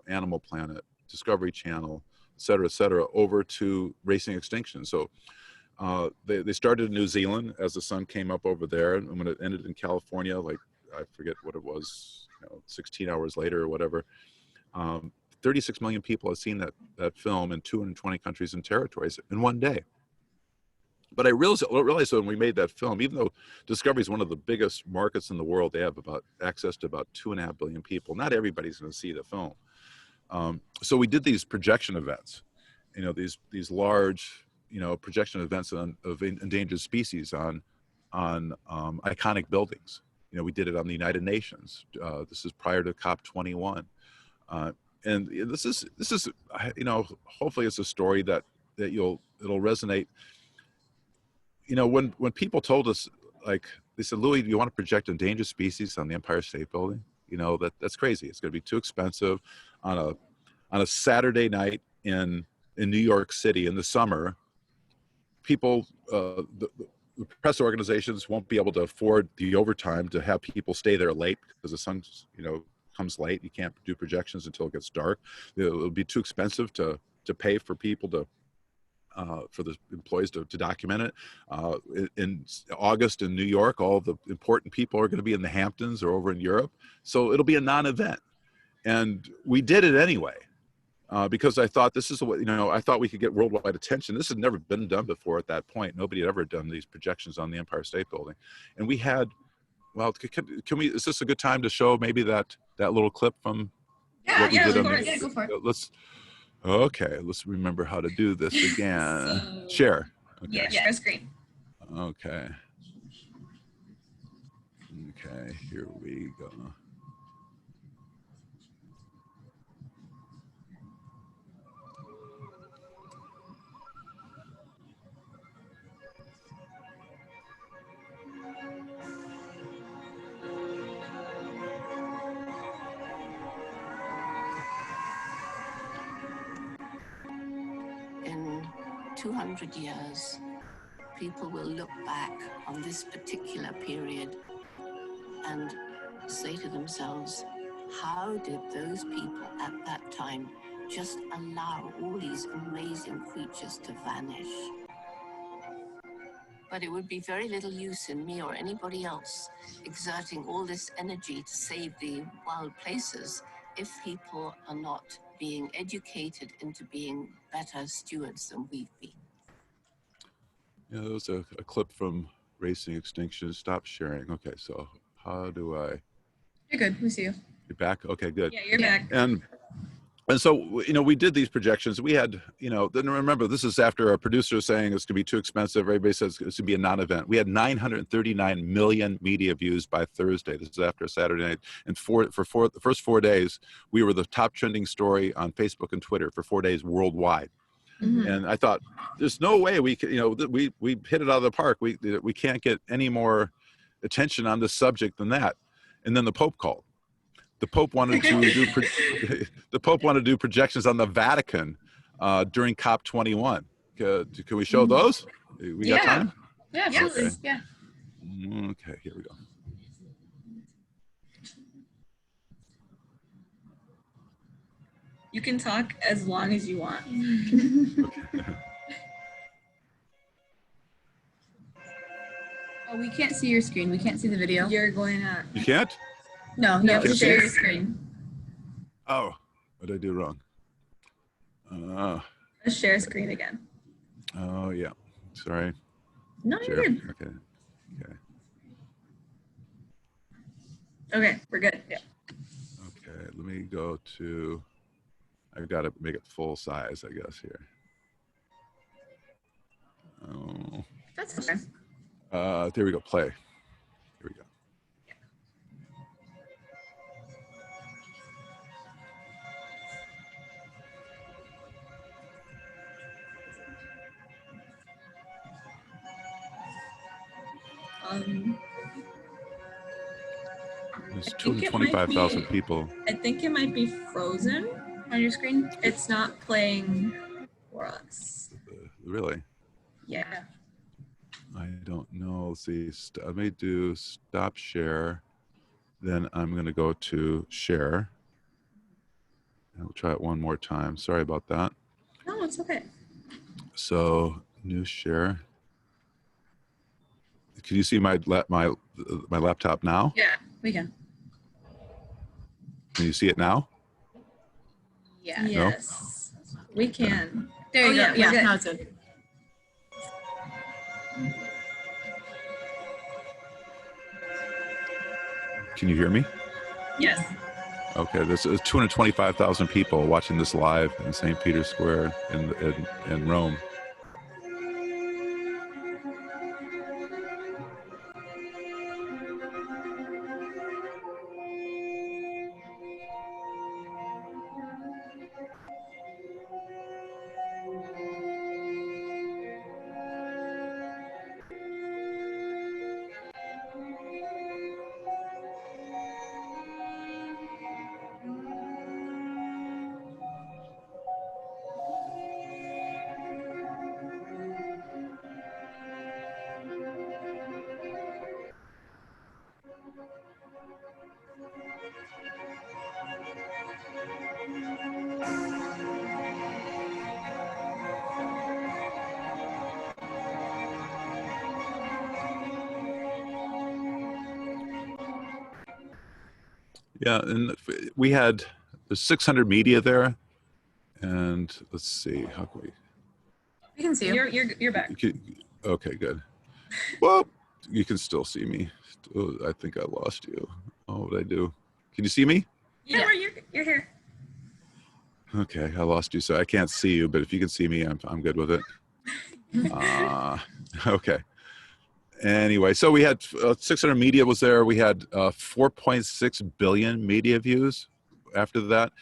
Animal Planet, Discovery Channel, et cetera, over to Racing Extinction. So they started in New Zealand as the sun came up over there, and when it ended in California, like I forget what it was, 16 hours later or whatever, 36 million people have seen that film in 220 countries and territories in one day. But I realized when we made that film, even though Discovery is one of the biggest markets in the world, they have access to about 2.5 billion people. Not everybody's going to see the film. So we did these projection events, these large, projection events of endangered species on iconic buildings. We did it on the United Nations. This is prior to COP21. And this is hopefully it's a story that it'll resonate. When people told us, like, they said, Louis, do you want to project endangered species on the Empire State Building? That's crazy. It's going to be too expensive on a Saturday night in New York City in the summer. People, the press organizations won't be able to afford the overtime to have people stay there late because the sun, comes late. You can't do projections until it gets dark. It'll be too expensive to pay for people for the employees to document it. In August in New York, all the important people are going to be in the Hamptons or over in Europe. So it'll be a non-event. And we did it anyway, because I thought this is I thought we could get worldwide attention. This had never been done before at that point. Nobody had ever done these projections on the Empire State Building. And we had, well, can we, is this a good time to show maybe that little clip from what we did on the, go for it. Let's remember how to do this again. Share. Okay. Yeah, share screen. Okay, here we go. In 200 years, people will look back on this particular period and say to themselves, how did those people at that time just allow all these amazing creatures to vanish? But it would be very little use in me or anybody else exerting all this energy to save the wild places if people are not being educated into being better stewards than we've been. Yeah, that was a clip from Racing Extinction. Stop sharing. Okay, so how do I? You're good. We see you. You're back? Okay, good. Yeah, you're back. And And so, you know, we did these projections. We had, you know, then remember, this is after our producer saying it's going to be too expensive. Everybody says it's going to be a non-event. We had 939 million media views by Thursday. This is after a Saturday night. And the first 4 days, we were the top trending story on Facebook and Twitter for 4 days worldwide. Mhm. And I thought, there's no way we can, you know, we hit it out of the park. We can't get any more attention on this subject than that. And then the Pope called. The Pope wanted to do the Pope wanted to do projections on the Vatican during COP21. Can we show those? We got time? Yeah, absolutely. Okay. Yeah. Okay, here we go. You can talk as long as you want. Oh, we can't see your screen. We can't see the video. You're going to. You can't? No, You have to Can't share see? your screen. Oh, what did I do wrong? Just share screen again. Oh yeah. Sorry. No, Share. you're good. Okay. Okay. Okay, we're good. Yeah. Okay. Let me go to. I've got to make it full size, I guess here. Oh. That's okay. There we go. Play. Here we go. There's I think it might 225,000 be- people. I think it might be frozen On your screen? It's not playing for us. Really? Yeah. I don't know. Let's see. I may do stop share. Then I'm going to go to share. I'll try it one more time. Sorry about that. No, it's okay. So new share. Can you see my laptop now? Yeah, we can. Can you see it now? Yeah. Yes. We can. There you Oh, go. we're Yeah, good. now it's good. Can you hear me? Yes. Okay, this is 225,000 people watching this live in St. Peter's Square in Rome. Yeah, and we had there's 600 media there, and let's see, how can we? We can see you. You're back. Okay, good. Well, you can still see me. Oh, I think I lost you. Oh, what did I do? Can you see me? Yeah, you're here. Okay, I lost you, so I can't see you. But if you can see me, I'm good with it. Okay. Anyway, so we had 600 media was there. We had 4.6 billion media views after that.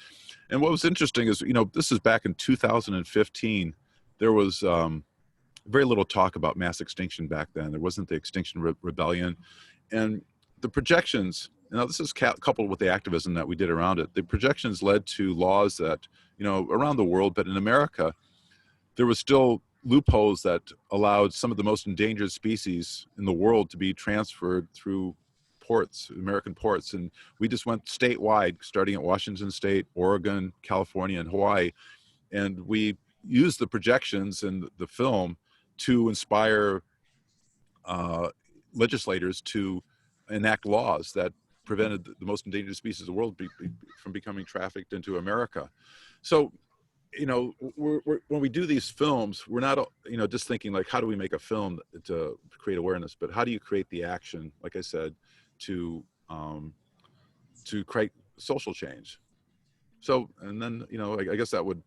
And what was interesting is, you know, this is back in 2015. There was very little talk about mass extinction back then. There wasn't the Extinction Rebellion. And the projections, now this is coupled with the activism that we did around it. The projections led to laws that, you know, around the world, but in America, there was still loopholes that allowed some of the most endangered species in the world to be transferred through ports, American ports. And we just went statewide, starting at Washington State, Oregon, California, and Hawaii. And we used the projections and the film to inspire legislators to enact laws that prevented the most endangered species of the world from becoming trafficked into America. So, you know, when we do these films, we're not, you know, just thinking like, how do we make a film to create awareness, but how do you create the action, like I said, to create social change? So, and then, I guess that would,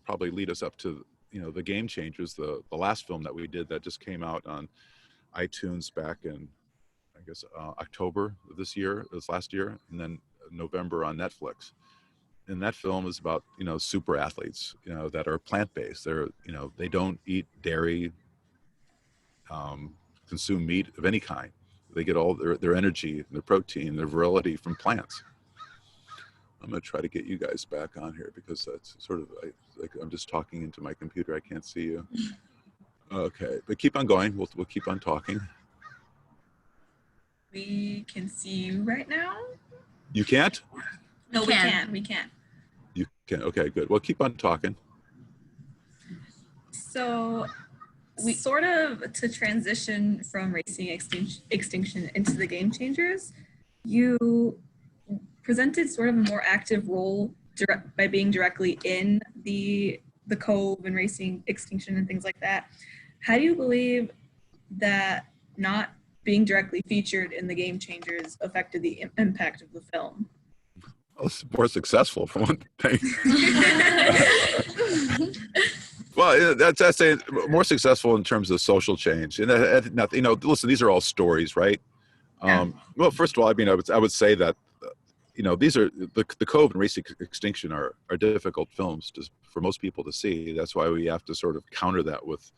probably lead us up to, the Game Changers, the last film that we did that just came out on iTunes back in, I guess, October of this year, this last year, and then November on Netflix. And that film is about, super athletes, that are plant-based. They're, they don't eat dairy, consume meat of any kind. They get all their energy, their protein, their virility from plants. I'm going to try to get you guys back on here because that's sort of like I'm just talking into my computer. I can't see you. Okay, but keep on going. We'll keep on talking. We can see you right now. You can't? No, we can. We can. You can. Okay, good. Well, keep on talking. So we sort of, to transition from racing extinction into the Game Changers, you presented sort of a more active role by being directly in the Cove and racing extinction and things like that. How do you believe that not being directly featured in the Game Changers affected the impact of the film? Well, it's more successful for one thing. Well, that's saying more successful in terms of social change. And listen, these are all stories, right? Well, first of all, I mean, I would say that, these are the Cove and Racing Extinction are difficult films for most people to see. That's why we have to sort of counter that with,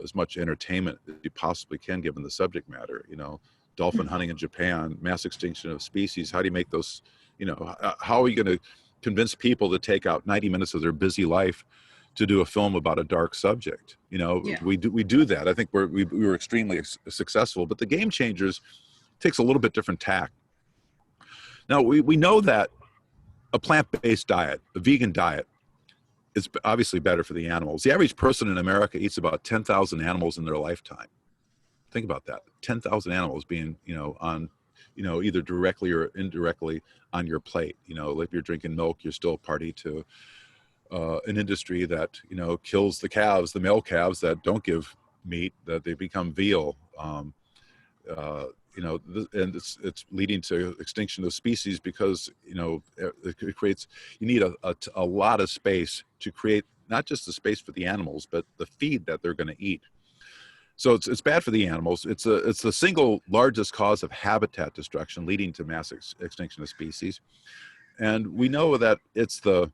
as much entertainment as you possibly can, given the subject matter. Dolphin hunting in Japan, mass extinction of species. How do you make those? How are you going to convince people to take out 90 minutes of their busy life to do a film about a dark subject? We do that. I think we were extremely successful, but the Game Changers takes a little bit different tack. Now, we know that a plant-based diet, a vegan diet, is obviously better for the animals. The average person in America eats about 10,000 animals in their lifetime. Think about that. 10,000 animals being, on, either directly or indirectly on your plate. If you're drinking milk, you're still a party to an industry that, kills the calves, the male calves that don't give meat, that they become veal. And it's leading to extinction of species because, it creates, you need a lot of space to create not just the space for the animals, but the feed that they're going to eat. So it's bad for the animals. It's the single largest cause of habitat destruction, leading to mass extinction of species. And we know that it's the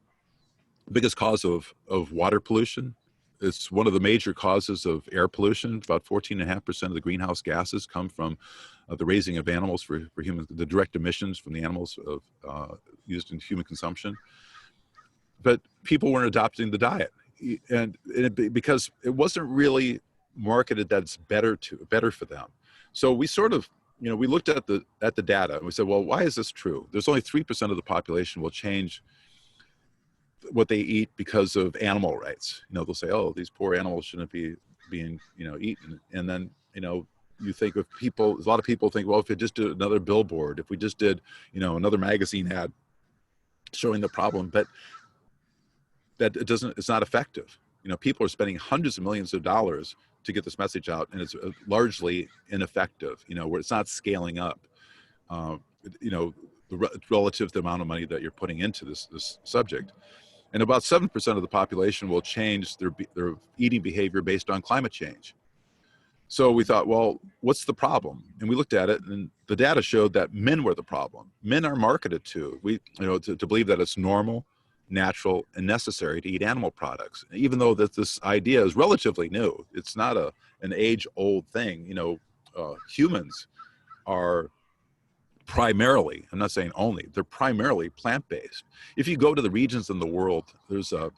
biggest cause of water pollution. It's one of the major causes of air pollution. About 14.5% of the greenhouse gases come from the raising of animals for humans, the direct emissions from the animals used in human consumption. But people weren't adopting the diet, because it wasn't really marketed that it's better for them. So we sort of, we looked at the data and we said, well, why is this true? There's only 3% of the population will change what they eat because of animal rights. They'll say, oh, these poor animals shouldn't be being, eaten. And then, you think of people, a lot of people think, well, if we just did another billboard, if we just did, another magazine ad showing the problem, but that it's not effective. People are spending hundreds of millions of dollars to get this message out, and it's largely ineffective, where it's not scaling up, relative to the amount of money that you're putting into this subject. And about 7% of the population will change their eating behavior based on climate change. So we thought, well, what's the problem? And we looked at it, and the data showed that men were the problem. Men are marketed to believe that it's normal, natural, and necessary to eat animal products, even though that this idea is relatively new. It's not an age-old thing. Humans are primarily, I'm not saying only, they're primarily plant-based. If you go to the regions in the world, there's a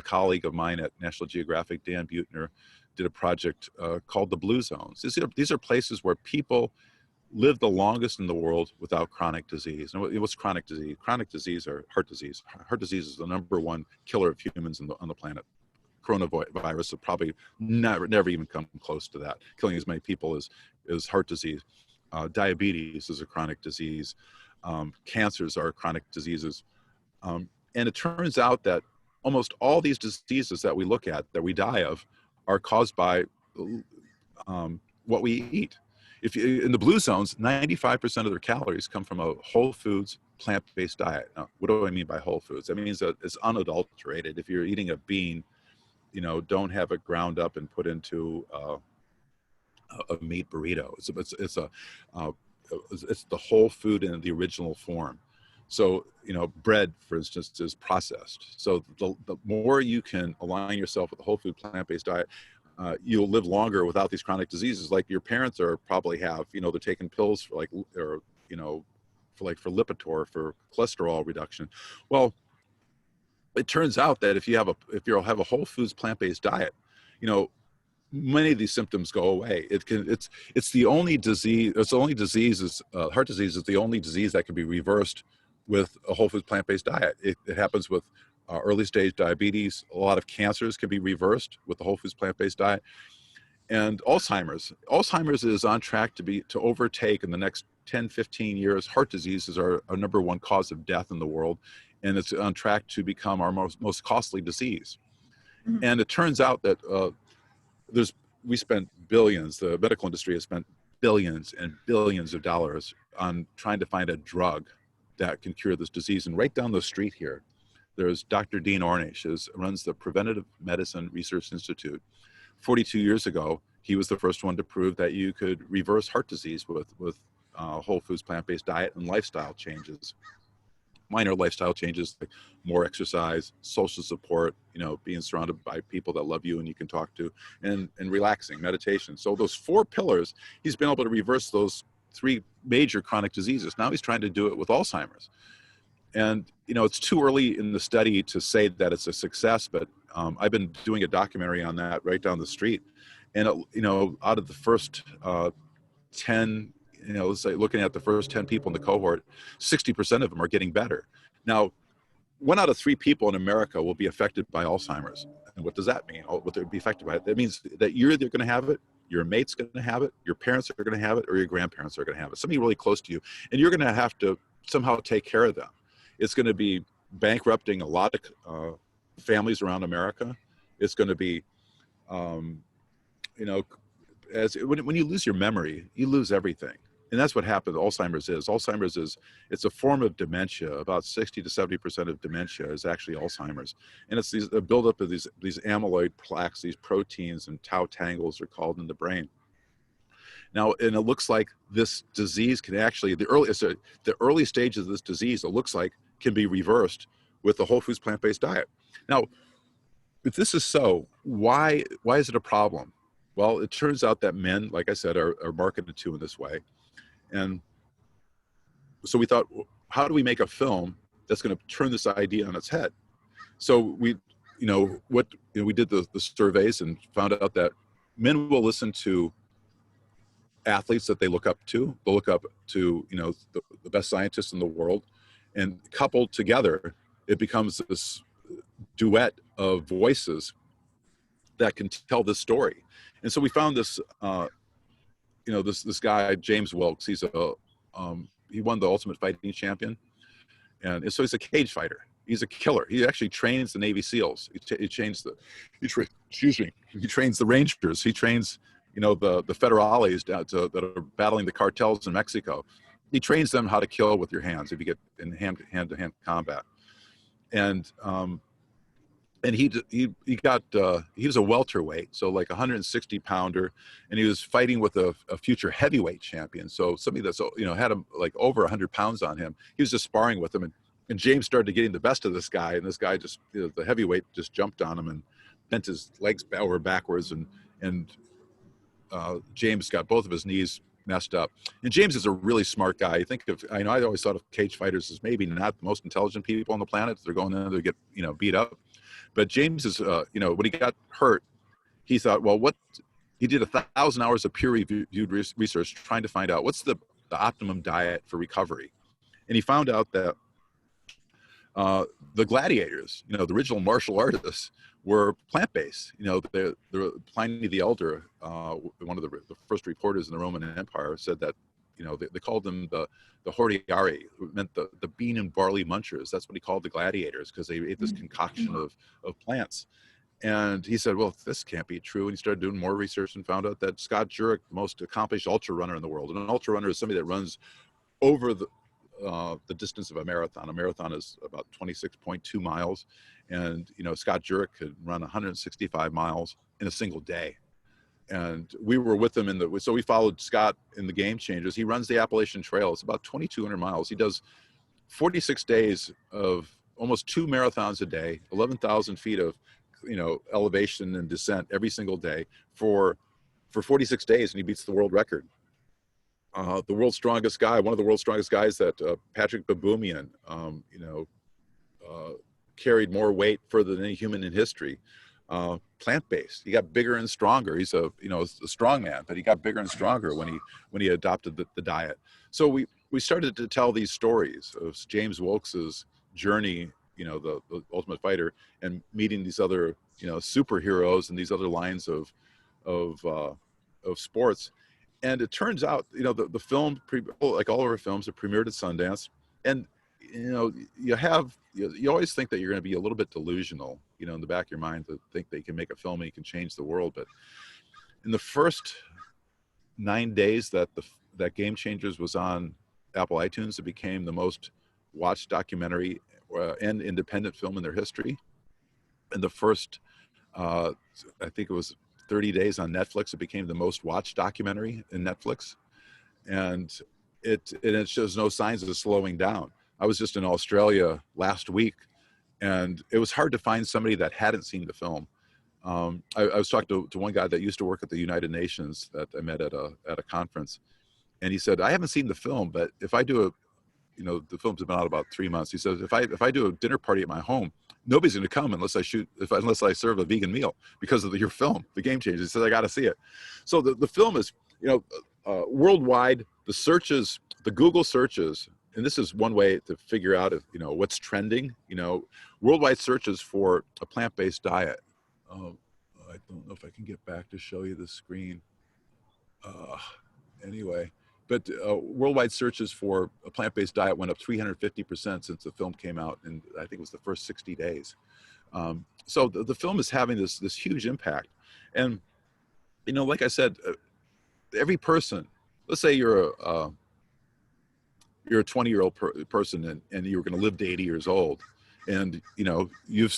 colleague of mine at National Geographic, Dan Buettner, did a project called the Blue Zones. These are places where people live the longest in the world without chronic disease. And what's chronic disease? Chronic disease or heart disease. Heart disease is the #1 killer of humans on the planet. Coronavirus will probably never even come close to that, killing as many people as heart disease. Diabetes is a chronic disease. Cancers are chronic diseases. And it turns out that almost all these diseases that we look at, that we die of, are caused by what we eat. In the blue zones, 95% of their calories come from a whole foods, plant-based diet. Now, what do I mean by whole foods? That means that it's unadulterated. If you're eating a bean, you know, don't have it ground up and put into a meat burrito. It's the whole food in the original form. So, you know, bread, for instance, is processed. So the more you can align yourself with a whole food plant-based diet, you'll live longer without these chronic diseases. Like your parents are probably have, you know, they're taking pills for like, or, you know, for Lipitor, for cholesterol reduction. Well, it turns out that if you have a whole foods plant-based diet, you know, many of these symptoms go away. It's the only disease. It's the only disease is heart disease is the only disease that can be reversed with a whole foods plant-based diet. It happens with early stage diabetes. A lot of cancers can be reversed with the whole foods plant-based diet. And Alzheimer's is on track to overtake in the next 10, 15 years. Heart disease is our number one cause of death in the world, and it's on track to become our most costly disease. Mm-hmm. And it turns out that we spent billions, the medical industry has spent billions and billions of dollars on trying to find a drug that can cure this disease. And right down the street here, there's Dr. Dean Ornish, who runs the Preventative Medicine Research Institute. 42 years ago, he was the first one to prove that you could reverse heart disease with whole foods plant-based diet and lifestyle changes. Minor lifestyle changes like more exercise, social support, you know, being surrounded by people that love you and you can talk to, and relaxing, meditation. So those 4 pillars, he's been able to reverse those 3 major chronic diseases. Now he's trying to do it with Alzheimer's. And, you know, it's too early in the study to say that it's a success, but I've been doing a documentary on that right down the street. And, you know, out of the first 10, you know, let's say looking at the first 10 people in the cohort, 60% of them are getting better. Now, 1 out of 3 people in America will be affected by Alzheimer's. And what does that mean? What they'll be affected by it? That means that you're either going to have it, your mate's going to have it, your parents are going to have it, or your grandparents are going to have it. Somebody really close to you, and you're going to have to somehow take care of them. It's going to be bankrupting a lot of families around America. It's going to be, you know, when you lose your memory, you lose everything. And that's what happens. Alzheimer's is, it's a form of dementia. About 60 to 70% of dementia is actually Alzheimer's. And it's the buildup of these amyloid plaques, these proteins, and tau tangles are called in the brain. Now, and it looks like this disease can actually, the early stages of this disease, it looks like, can be reversed with the whole foods plant-based diet. Now, if this is so, why is it a problem? Well, it turns out that men, like I said, are marketed to in this way. And so we thought, how do we make a film that's going to turn this idea on its head? So we did the surveys and found out that men will listen to athletes that they look up to. They'll look up to, you know, the best scientists in the world, and coupled together, it becomes this duet of voices that can tell this story. And so we found this, you know, this guy, James Wilkes. He won the Ultimate Fighting Champion, and so he's a cage fighter. He's a killer. He actually trains the Navy SEALs. He trains the Rangers. He trains, you know, the federales that are battling the cartels in Mexico. He trains them how to kill with your hands if you get in hand-to-hand combat. And he was a welterweight, so like 160 pounder, and he was fighting with a future heavyweight champion. So somebody that's, you know, had him like over 100 pounds on him. He was just sparring with him, and James started getting the best of this guy, and this guy just, you know, the heavyweight just jumped on him and bent his legs over backwards, and James got both of his knees messed up. And James is a really smart guy. I always thought of cage fighters as maybe not the most intelligent people on the planet. They're going in there to get, you know, beat up. But James is, you know, when he got hurt, he thought, well, he did 1,000 hours of peer-reviewed research trying to find out what's the optimum diet for recovery. And he found out that the gladiators, you know, the original martial artists, were plant-based. You know, Pliny the Elder, one of the first reporters in the Roman Empire, said that, you know, they called them the hordearii, who meant the bean and barley munchers. That's what he called the gladiators, because they ate this concoction of plants. And he said, well, this can't be true. And he started doing more research and found out that Scott Jurek, the most accomplished ultra runner in the world, and an ultra runner is somebody that runs over the distance of a marathon. A marathon is about 26.2 miles. And, you know, Scott Jurek could run 165 miles in a single day. And we were with him so we followed Scott in the Game Changers. He runs the Appalachian Trail. It's about 2,200 miles. He does 46 days of almost 2 marathons a day, 11,000 feet of, you know, elevation and descent every single day for 46 days, and he beats the world record. The world's strongest guy, one of the world's strongest guys, that Patrick Baboumian, you know, carried more weight further than any human in history. Plant-based. He got bigger and stronger. He's a strong man, but he got bigger and stronger when he adopted the diet. So we started to tell these stories of James Wilkes's journey, you know, the Ultimate Fighter, and meeting these other, you know, superheroes and these other lines of sports. And it turns out, you know, the film, like all of our films, it premiered at Sundance, and you know, you always think that you're going to be a little bit delusional, you know, in the back of your mind, to think that you can make a film and you can change the world. But in the first 9 days that Game Changers was on Apple iTunes, it became the most watched documentary and independent film in their history. In the first, I think it was 30 days on Netflix, it became the most watched documentary in Netflix. And it shows no signs of slowing down. I was just in Australia last week, and it was hard to find somebody that hadn't seen the film. I was talking to one guy that used to work at the United Nations that I met at a conference, and he said, I haven't seen the film, but if I do the film's been out about 3 months. He says, if I do a dinner party at my home, nobody's going to come unless I serve a vegan meal because of your film, The Game Changers. He says, I got to see it. So the film is, you know, worldwide, the Google searches, and this is one way to figure out if, you know, what's trending, you know, worldwide searches for a plant-based diet. I don't know if I can get back to show you the screen. Anyway, but worldwide searches for a plant-based diet went up 350% since the film came out, and I think it was the first 60 days. So the film is having this huge impact. And, you know, like I said, every person, let's say you're a 20-year-old person and you're going to live to 80 years old, and, you know, you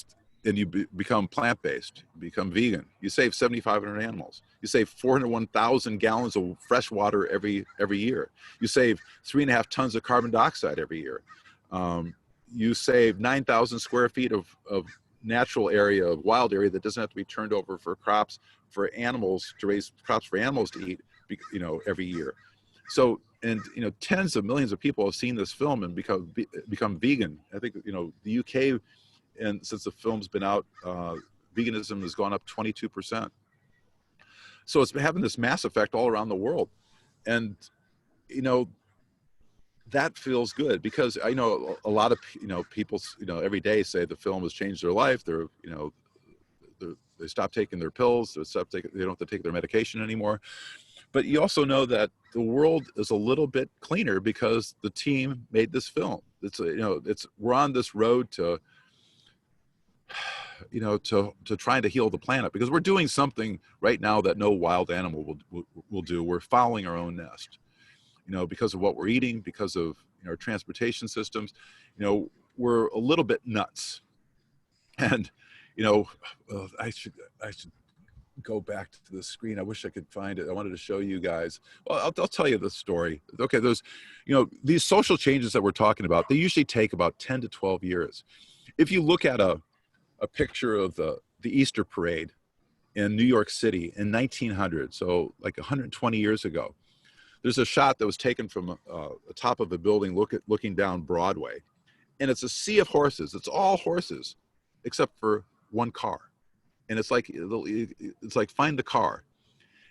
become plant-based, become vegan. You save 7,500 animals. You save 401,000 gallons of fresh water every year. You save 3.5 tons of carbon dioxide every year. You save 9,000 square feet of natural area, of wild area that doesn't have to be turned over for crops for animals, to raise crops for animals to eat, you know, every year. So, and, you know, tens of millions of people have seen this film and become vegan. I think, you know, the UK, and since the film's been out, veganism has gone up 22%. So it's been having this mass effect all around the world. And, you know, that feels good, because I know a lot of, you know, people, you know, every day say the film has changed their life. They're, you know, they stop taking their pills, they don't have to take their medication anymore. But you also know that the world is a little bit cleaner because the team made this film. It's, you know, we're on this road to, you know, to trying to heal the planet, because we're doing something right now that no wild animal will do. We're following our own nest, you know, because of what we're eating, because of, you know, our transportation systems. You know, we're a little bit nuts. And, you know, I should go back to the screen. I wish I could find it. I wanted to show you guys. Well, I'll tell you the story. Okay, there's, you know, these social changes that we're talking about, they usually take about 10 to 12 years. If you look at a picture of the Easter parade in New York City in 1900, so like 120 years ago, there's a shot that was taken from the top of a building looking down Broadway, and it's a sea of horses. It's all horses except for one car. And it's like find the car.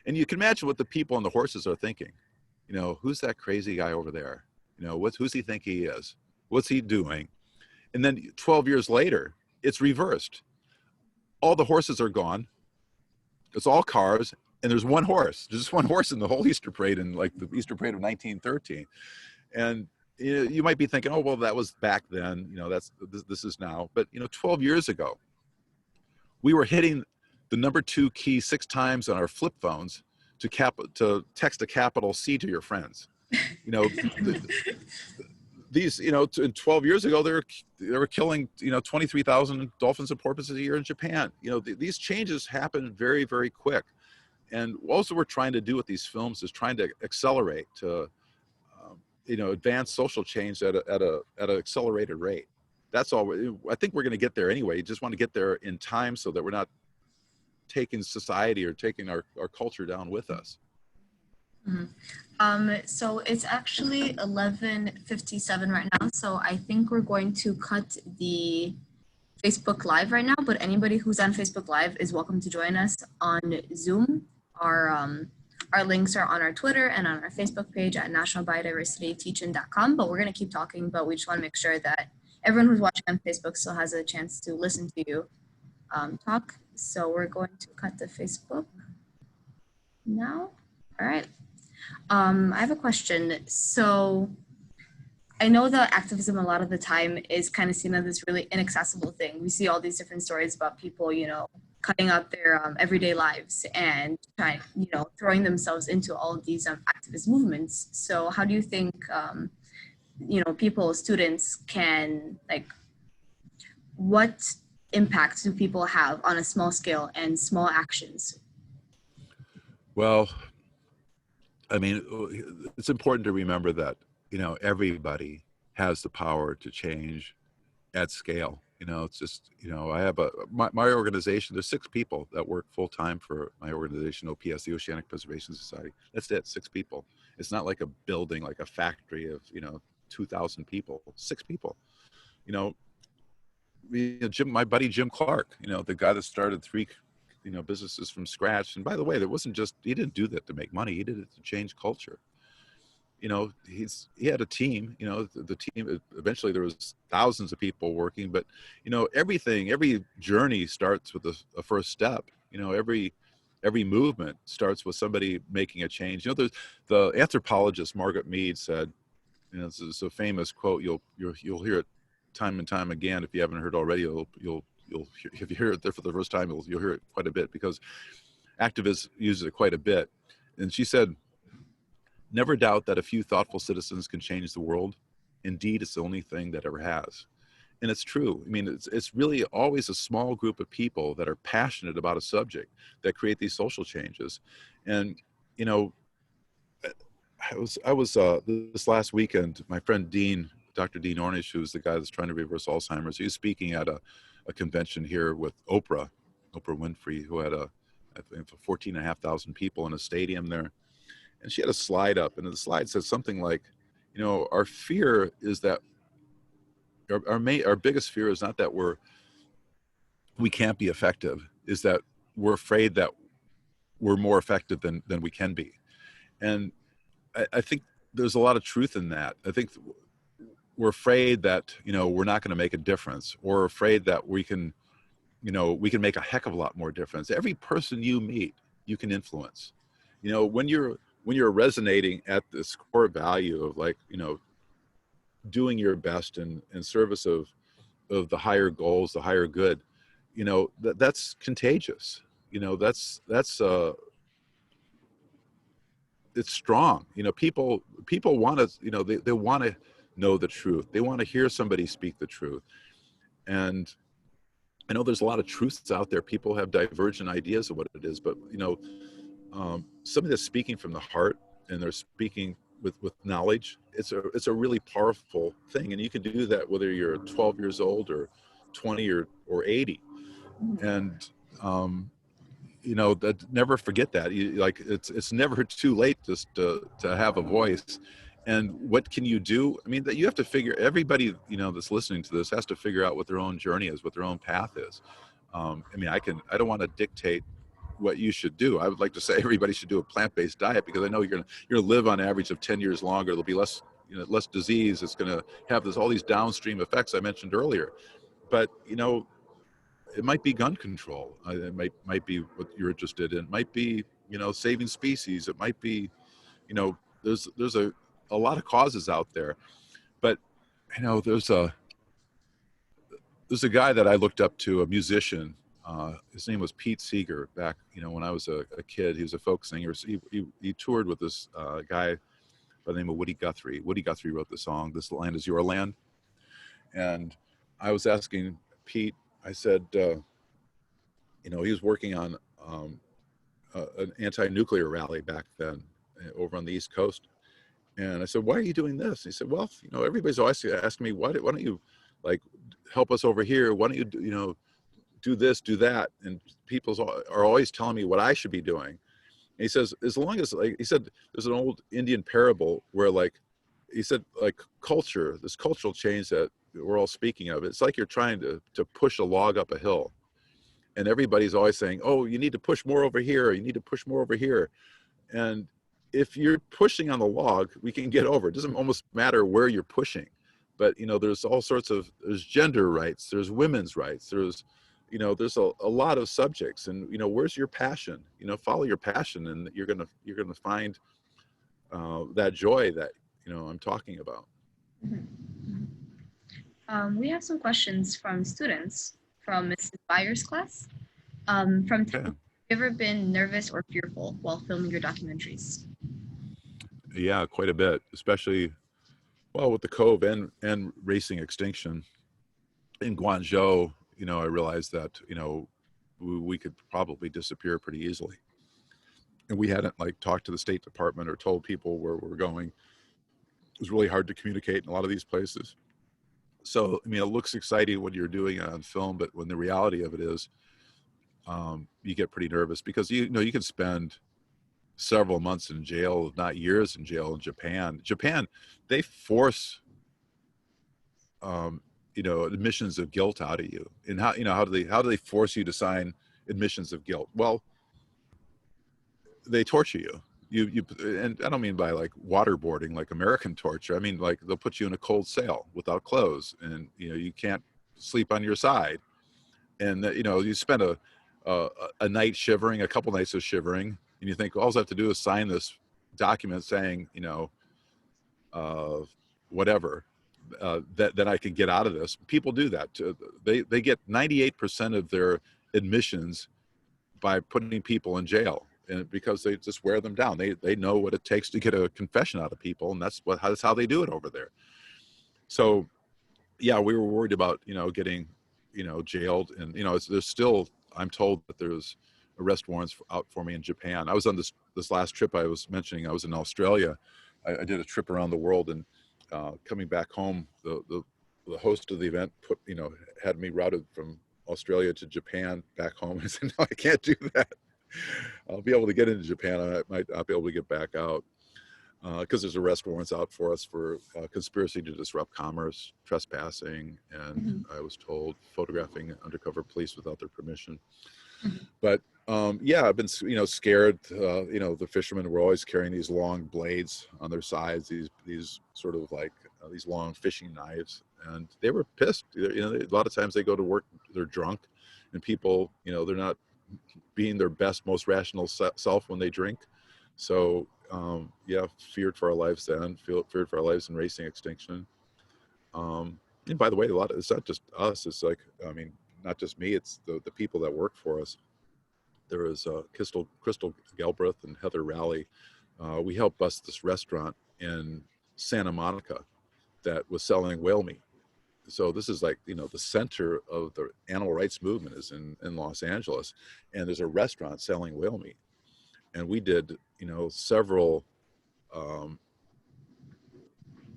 And you can imagine what the people on the horses are thinking. You know, who's that crazy guy over there? You know, who's he think he is? What's he doing? And then 12 years later, it's reversed. All the horses are gone. It's all cars, and there's one horse. There's just one horse in the whole Easter parade, in like the Easter parade of 1913. And you might be thinking, oh, well, that was back then. You know, this is now. But, you know, 12 years ago, we were hitting the number 2 key 6 times on our flip phones to text a capital C to your friends. You know, these, 12 years ago, they were killing, 23,000 dolphins and porpoises a year in Japan. These changes happen very, very quick. And also we're trying to do with these films is trying to accelerate to, advance social change at an accelerated rate. That's all. I think we're going to get there anyway. You just want to get there in time so that we're not taking society or taking our culture down with us. Mm-hmm. So it's actually 11:57 right now. So I think we're going to cut the Facebook Live right now, but anybody who's on Facebook Live is welcome to join us on Zoom. Our links are on our Twitter and on our Facebook page at nationalbiodiversityteachin.com, but we're going to keep talking, but we just want to make sure that everyone who's watching on Facebook still has a chance to listen to you talk. So we're going to cut the Facebook now. All right. I have a question. So I know that activism a lot of the time is kind of seen as this really inaccessible thing. We see all these different stories about people, cutting out their everyday lives and throwing themselves into all of these activist movements. So how do you think, people, students can, what impact do people have on a small scale and small actions? Well, I mean, it's important to remember that, everybody has the power to change at scale. It's just, I have my organization, there's 6 people that work full time for my organization, OPS, the Oceanic Preservation Society. That's it, 6 people. It's not like a building, like a factory of, 2,000 people, 6 people. My buddy, Jim Clark, the guy that started 3, businesses from scratch. And by the way, he didn't do that to make money. He did it to change culture. He had a team, the team, eventually there was thousands of people working, but, every journey starts with a first step. Every movement starts with somebody making a change. There's the anthropologist Margaret Mead said, this is a famous quote. You'll hear it time and time again. If you haven't heard already, if you hear it there for the first time, you'll hear it quite a bit, because activists use it quite a bit. And she said, "Never doubt that a few thoughtful citizens can change the world. Indeed, it's the only thing that ever has." And it's true. I mean, it's really always a small group of people that are passionate about a subject that create these social changes. And, I was this last weekend, my friend Dr. Dean Ornish, who's the guy that's trying to reverse Alzheimer's, he was speaking at a convention here with Oprah Winfrey, who had I think 14,500 people in a stadium there. And she had a slide up, and the slide says something like, our fear is that our biggest fear is not that we can't be effective, is that we're afraid that we're more effective than we can be. And I think there's a lot of truth in that. I think we're afraid that, we're not going to make a difference, or afraid that we can make a heck of a lot more difference. Every person you meet, you can influence. When you're resonating at this core value of doing your best in service of the higher goals, the higher good, that's contagious. It's strong. People want to, they want to know the truth. They want to hear somebody speak the truth. And I know there's a lot of truths out there. People have divergent ideas of what it is, but somebody that's speaking from the heart and they're speaking with knowledge, it's a really powerful thing. And you can do that whether you're 12 years old or 20 or 80. And that, never forget that. It's never too late just to have a voice. And what can you do? I mean, that you have to figure, everybody, that's listening to this has to figure out what their own journey is, what their own path is. I don't want to dictate what you should do. I would like to say everybody should do a plant-based diet, because I know you're gonna live on average of 10 years longer. There'll be less disease. It's gonna have all these downstream effects I mentioned earlier. But it might be gun control. It might be what you're interested in. It might be saving species. It might be there's a lot of causes out there. But there's a guy that I looked up to, a musician. His name was Pete Seeger. Back when I was a kid, he was a folk singer. He toured with this guy by the name of Woody Guthrie. Woody Guthrie wrote the song, This Land Is Your Land. And I was asking Pete, I said, he was working on an anti-nuclear rally back then over on the East Coast. And I said, why are you doing this? He said, well, everybody's always asking me, why don't you like help us over here? Why don't you, do this, do that? And people are always telling me what I should be doing. And he says, as long as, like, he said, there's an old Indian parable where, like, he said, like, this cultural change that we're all speaking of, it's like you're trying to push a log up a hill. And everybody's always saying, oh, you need to push more over here. You need to push more over here. And if you're pushing on the log, we can get over. It doesn't almost matter where you're pushing. But, there's all sorts of, there's gender rights, there's women's rights, there's a lot of subjects. And, where's your passion? Follow your passion, and you're going to find that joy that, I'm talking about. We have some questions from students from Mrs. Byers' class. Okay. Have you ever been nervous or fearful while filming your documentaries? Yeah, quite a bit, especially, with the Cove and racing extinction in Guangzhou. I realized that, we could probably disappear pretty easily. And we hadn't talked to the State Department or told people where we're going. It was really hard to communicate in a lot of these places. So, it looks exciting when you're doing it on film, but when the reality of it is, you get pretty nervous because, you can spend several months in jail, if not years in jail in Japan. Japan, they force, admissions of guilt out of you. And how do they force you to sign admissions of guilt? Well, they torture you. And I don't mean by waterboarding, like American torture. I mean, they'll put you in a cold cell without clothes, and you can't sleep on your side. And you spend a night shivering, a couple nights of shivering, and you think all I have to do is sign this document saying, whatever, that I can get out of this. People do that. They get 98% of their admissions by putting people in jail, and because they just wear them down. They know what it takes to get a confession out of people, and that's how they do it over there. So, yeah, we were worried about getting jailed, and there's still, I'm told that there's arrest warrants out for me in Japan. I was on this last trip I was mentioning. I was in Australia. I did a trip around the world, and coming back home, the host of the event had me routed from Australia to Japan back home. I said, no, I can't do that. I'll be able to get into Japan. I might not be able to get back out because there's arrest warrants out for us for conspiracy to disrupt commerce, trespassing, and I was told photographing undercover police without their permission. But yeah, I've been scared. The fishermen were always carrying these long blades on their sides, these sort of these long fishing knives, and they were pissed. A lot of times they go to work, they're drunk, and people, they're not being their best, most rational self when they drink. So yeah, feared for our lives then, feared for our lives in racing extinction. And by the way, it's not just us. It's not just me. It's the people that work for us. There was Crystal Galbraith and Heather Rowley. We helped bust this restaurant in Santa Monica that was selling whale meat. So this is the center of the animal rights movement is in Los Angeles, and there's a restaurant selling whale meat. And we did, several, I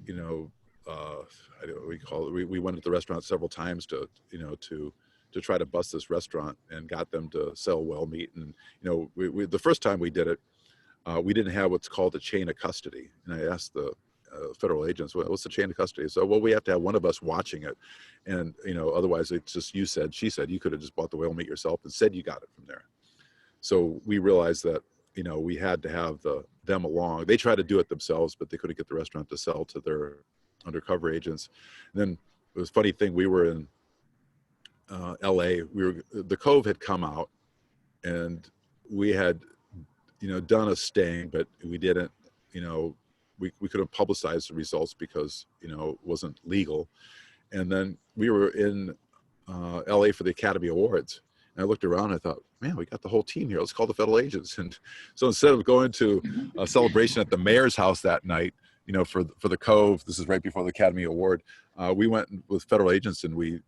don't know what we call it. We went to the restaurant several times to try to bust this restaurant and got them to sell whale meat. And, we the first time we did it, we didn't have what's called a chain of custody. And I asked the federal agents, what's the chain of custody? So, well, we have to have one of us watching it. And, otherwise it's just you said, she said, you could have just bought the whale meat yourself and said you got it from there. So we realized that, we had to have them along. They tried to do it themselves, but they couldn't get the restaurant to sell to their undercover agents. And then it was a funny thing. We were in LA. The Cove had come out, and we had, done a sting, but we didn't, we couldn't publicize the results because, it wasn't legal. And then we were in LA for the Academy Awards. And I looked around and I thought, man, we got the whole team here. Let's call the federal agents. And so instead of going to a celebration at the mayor's house that night, you know, for the Cove, this is right before the Academy Award. We went with federal agents and we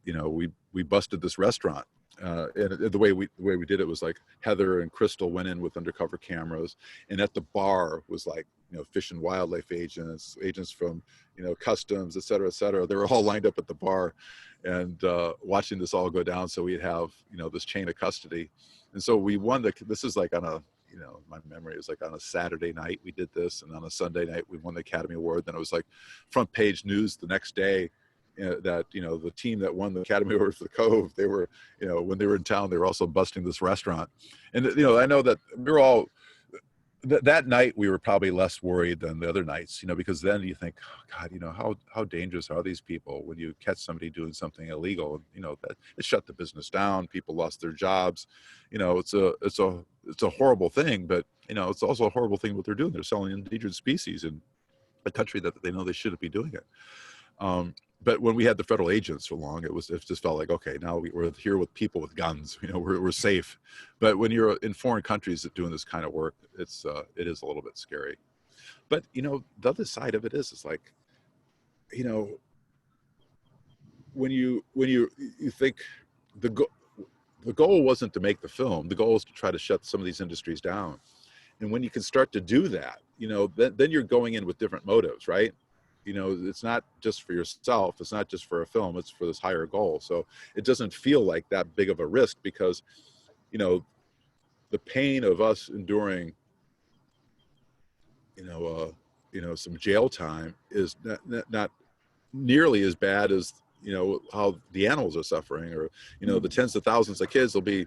busted this restaurant. And the way we did it was like Heather and Crystal went in with undercover cameras, and at the bar was like, you know, Fish and Wildlife agents from, you know, Customs, et cetera, et cetera. They were all lined up at the bar and watching this all go down. So we'd have, you know, this chain of custody. And so we won this is like on a, you know, my memory is like on a Saturday night we did this, and on a Sunday night we won the Academy Award. Then it was like front page news the next day that, you know, the team that won the Academy Award for the Cove, they were, you know, when they were in town, they were also busting this restaurant. And, you know, I know that we were all, that night we were probably less worried than the other nights, you know, because then you think, oh, God, you know, how dangerous are these people when you catch somebody doing something illegal? You know, that it shut the business down. People lost their jobs. You know, it's a horrible thing, but, you know, it's also a horrible thing what they're doing. They're selling endangered species in a country that they know they shouldn't be doing it. But when we had the federal agents along, it just felt like, okay, now we're here with people with guns, you know, we're safe. But when you're in foreign countries that doing this kind of work, it is a little bit scary. But, you know, the other side of it is like, you know, when you think the goal wasn't to make the film, the goal was to try to shut some of these industries down. And when you can start to do that, you know, then you're going in with different motives, right? You know, it's not just for yourself, it's not just for a film, it's for this higher goal. So it doesn't feel like that big of a risk because, you know, the pain of us enduring, you know, some jail time is not nearly as bad as, you know, how the animals are suffering, or, you know, the tens of thousands of kids will be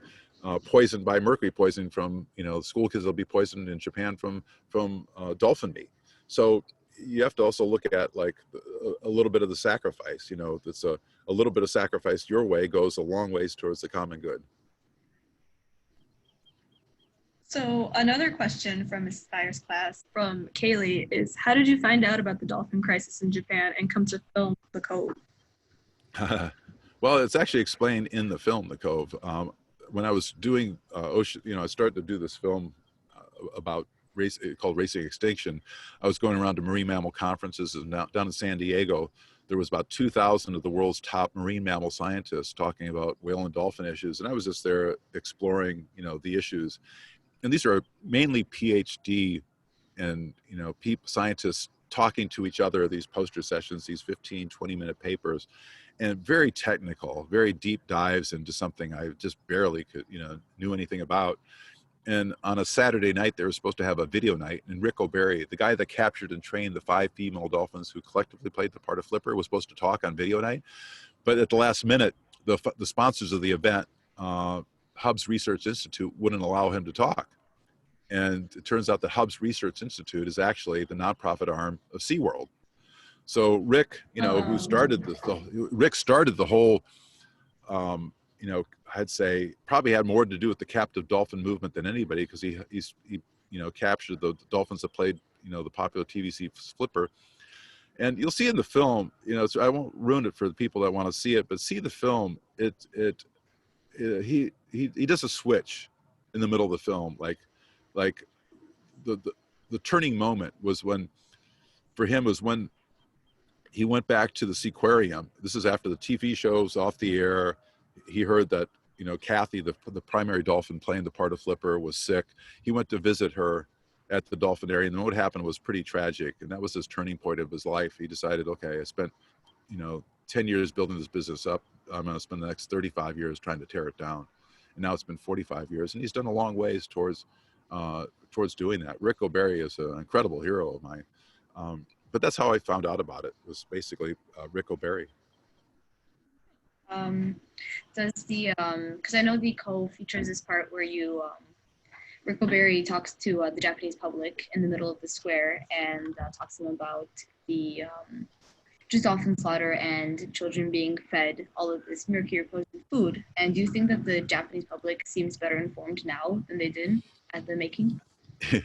poisoned by mercury poisoning from, you know, school kids will be poisoned in Japan from dolphin meat. So you have to also look at like a little bit of the sacrifice, you know, that's a little bit of sacrifice your way goes a long ways towards the common good. So another question from Ms. Thayer's class from Kaylee is, how did you find out about the dolphin crisis in Japan and come to film The Cove? Well, it's actually explained in the film, The Cove. When I was doing ocean, you know, I started to do this film about called Racing Extinction. I was going around to marine mammal conferences, and down in San Diego, there was about 2,000 of the world's top marine mammal scientists talking about whale and dolphin issues. And I was just there exploring, you know, the issues. And these are mainly PhD and, you know, scientists talking to each other, these poster sessions, these 15, 20-minute papers, and very technical, very deep dives into something I just barely knew anything about. And on a Saturday night, they were supposed to have a video night, and Rick O'Barry, the guy that captured and trained the 5 female dolphins who collectively played the part of Flipper, was supposed to talk on video night. But at the last minute, the sponsors of the event, Hubs Research Institute, wouldn't allow him to talk. And it turns out that Hubs Research Institute is actually the nonprofit arm of SeaWorld. So Rick, you know, who started Rick started the whole, you know, I'd say probably had more to do with the captive dolphin movement than anybody, because he you know, captured the dolphins that played, you know, the popular TVC Flipper. And you'll see in the film, you know, so I won't ruin it for the people that want to see it, but see the film. He does a switch in the middle of the film, like the turning moment was when, for him, was when he went back to the Seaquarium. This is after the TV show's off the air. He heard that, you know, Kathy, the primary dolphin playing the part of Flipper, was sick. He went to visit her at the dolphinarium, and what happened was pretty tragic. And that was his turning point of his life. He decided, okay, I spent, you know, 10 years building this business up. I'm going to spend the next 35 years trying to tear it down. And now it's been 45 years, and he's done a long ways towards doing that. Rick O'Barry is an incredible hero of mine. But that's how I found out about it, was basically Rick O'Barry. Does the, because I know The Cove features this part where you, Rick O'Barry talks to the Japanese public in the middle of the square and talks to them about the just dolphin slaughter and children being fed all of this mercury poisoned food. And do you think that the Japanese public seems better informed now than they did at the making?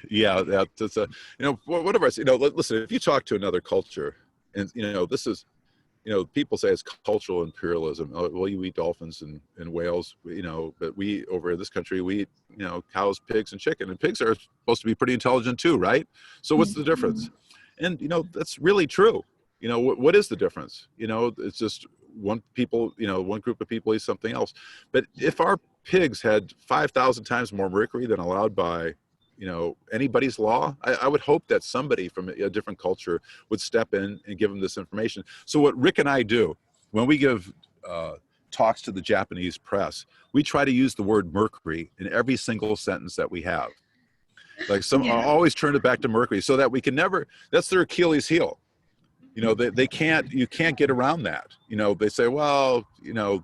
Yeah, that's a, you know, whatever I say, you know, listen, if you talk to another culture, and, you know, this is, you know, people say it's cultural imperialism. Oh, well, you eat dolphins and whales, you know, but we, over in this country, we eat, you know, cows, pigs, and chicken. And pigs are supposed to be pretty intelligent too, right? So what's the difference? And, you know, that's really true. You know, what is the difference? You know, it's just one group of people eat something else. But if our pigs had 5,000 times more mercury than allowed by, you know, anybody's law, I would hope that somebody from a different culture would step in and give them this information. So what Rick and I do when we give talks to the Japanese press, we try to use the word mercury in every single sentence that we have. Like always turn it back to mercury, so that we can never, that's their Achilles heel. You know, you can't get around that. You know, they say, well, you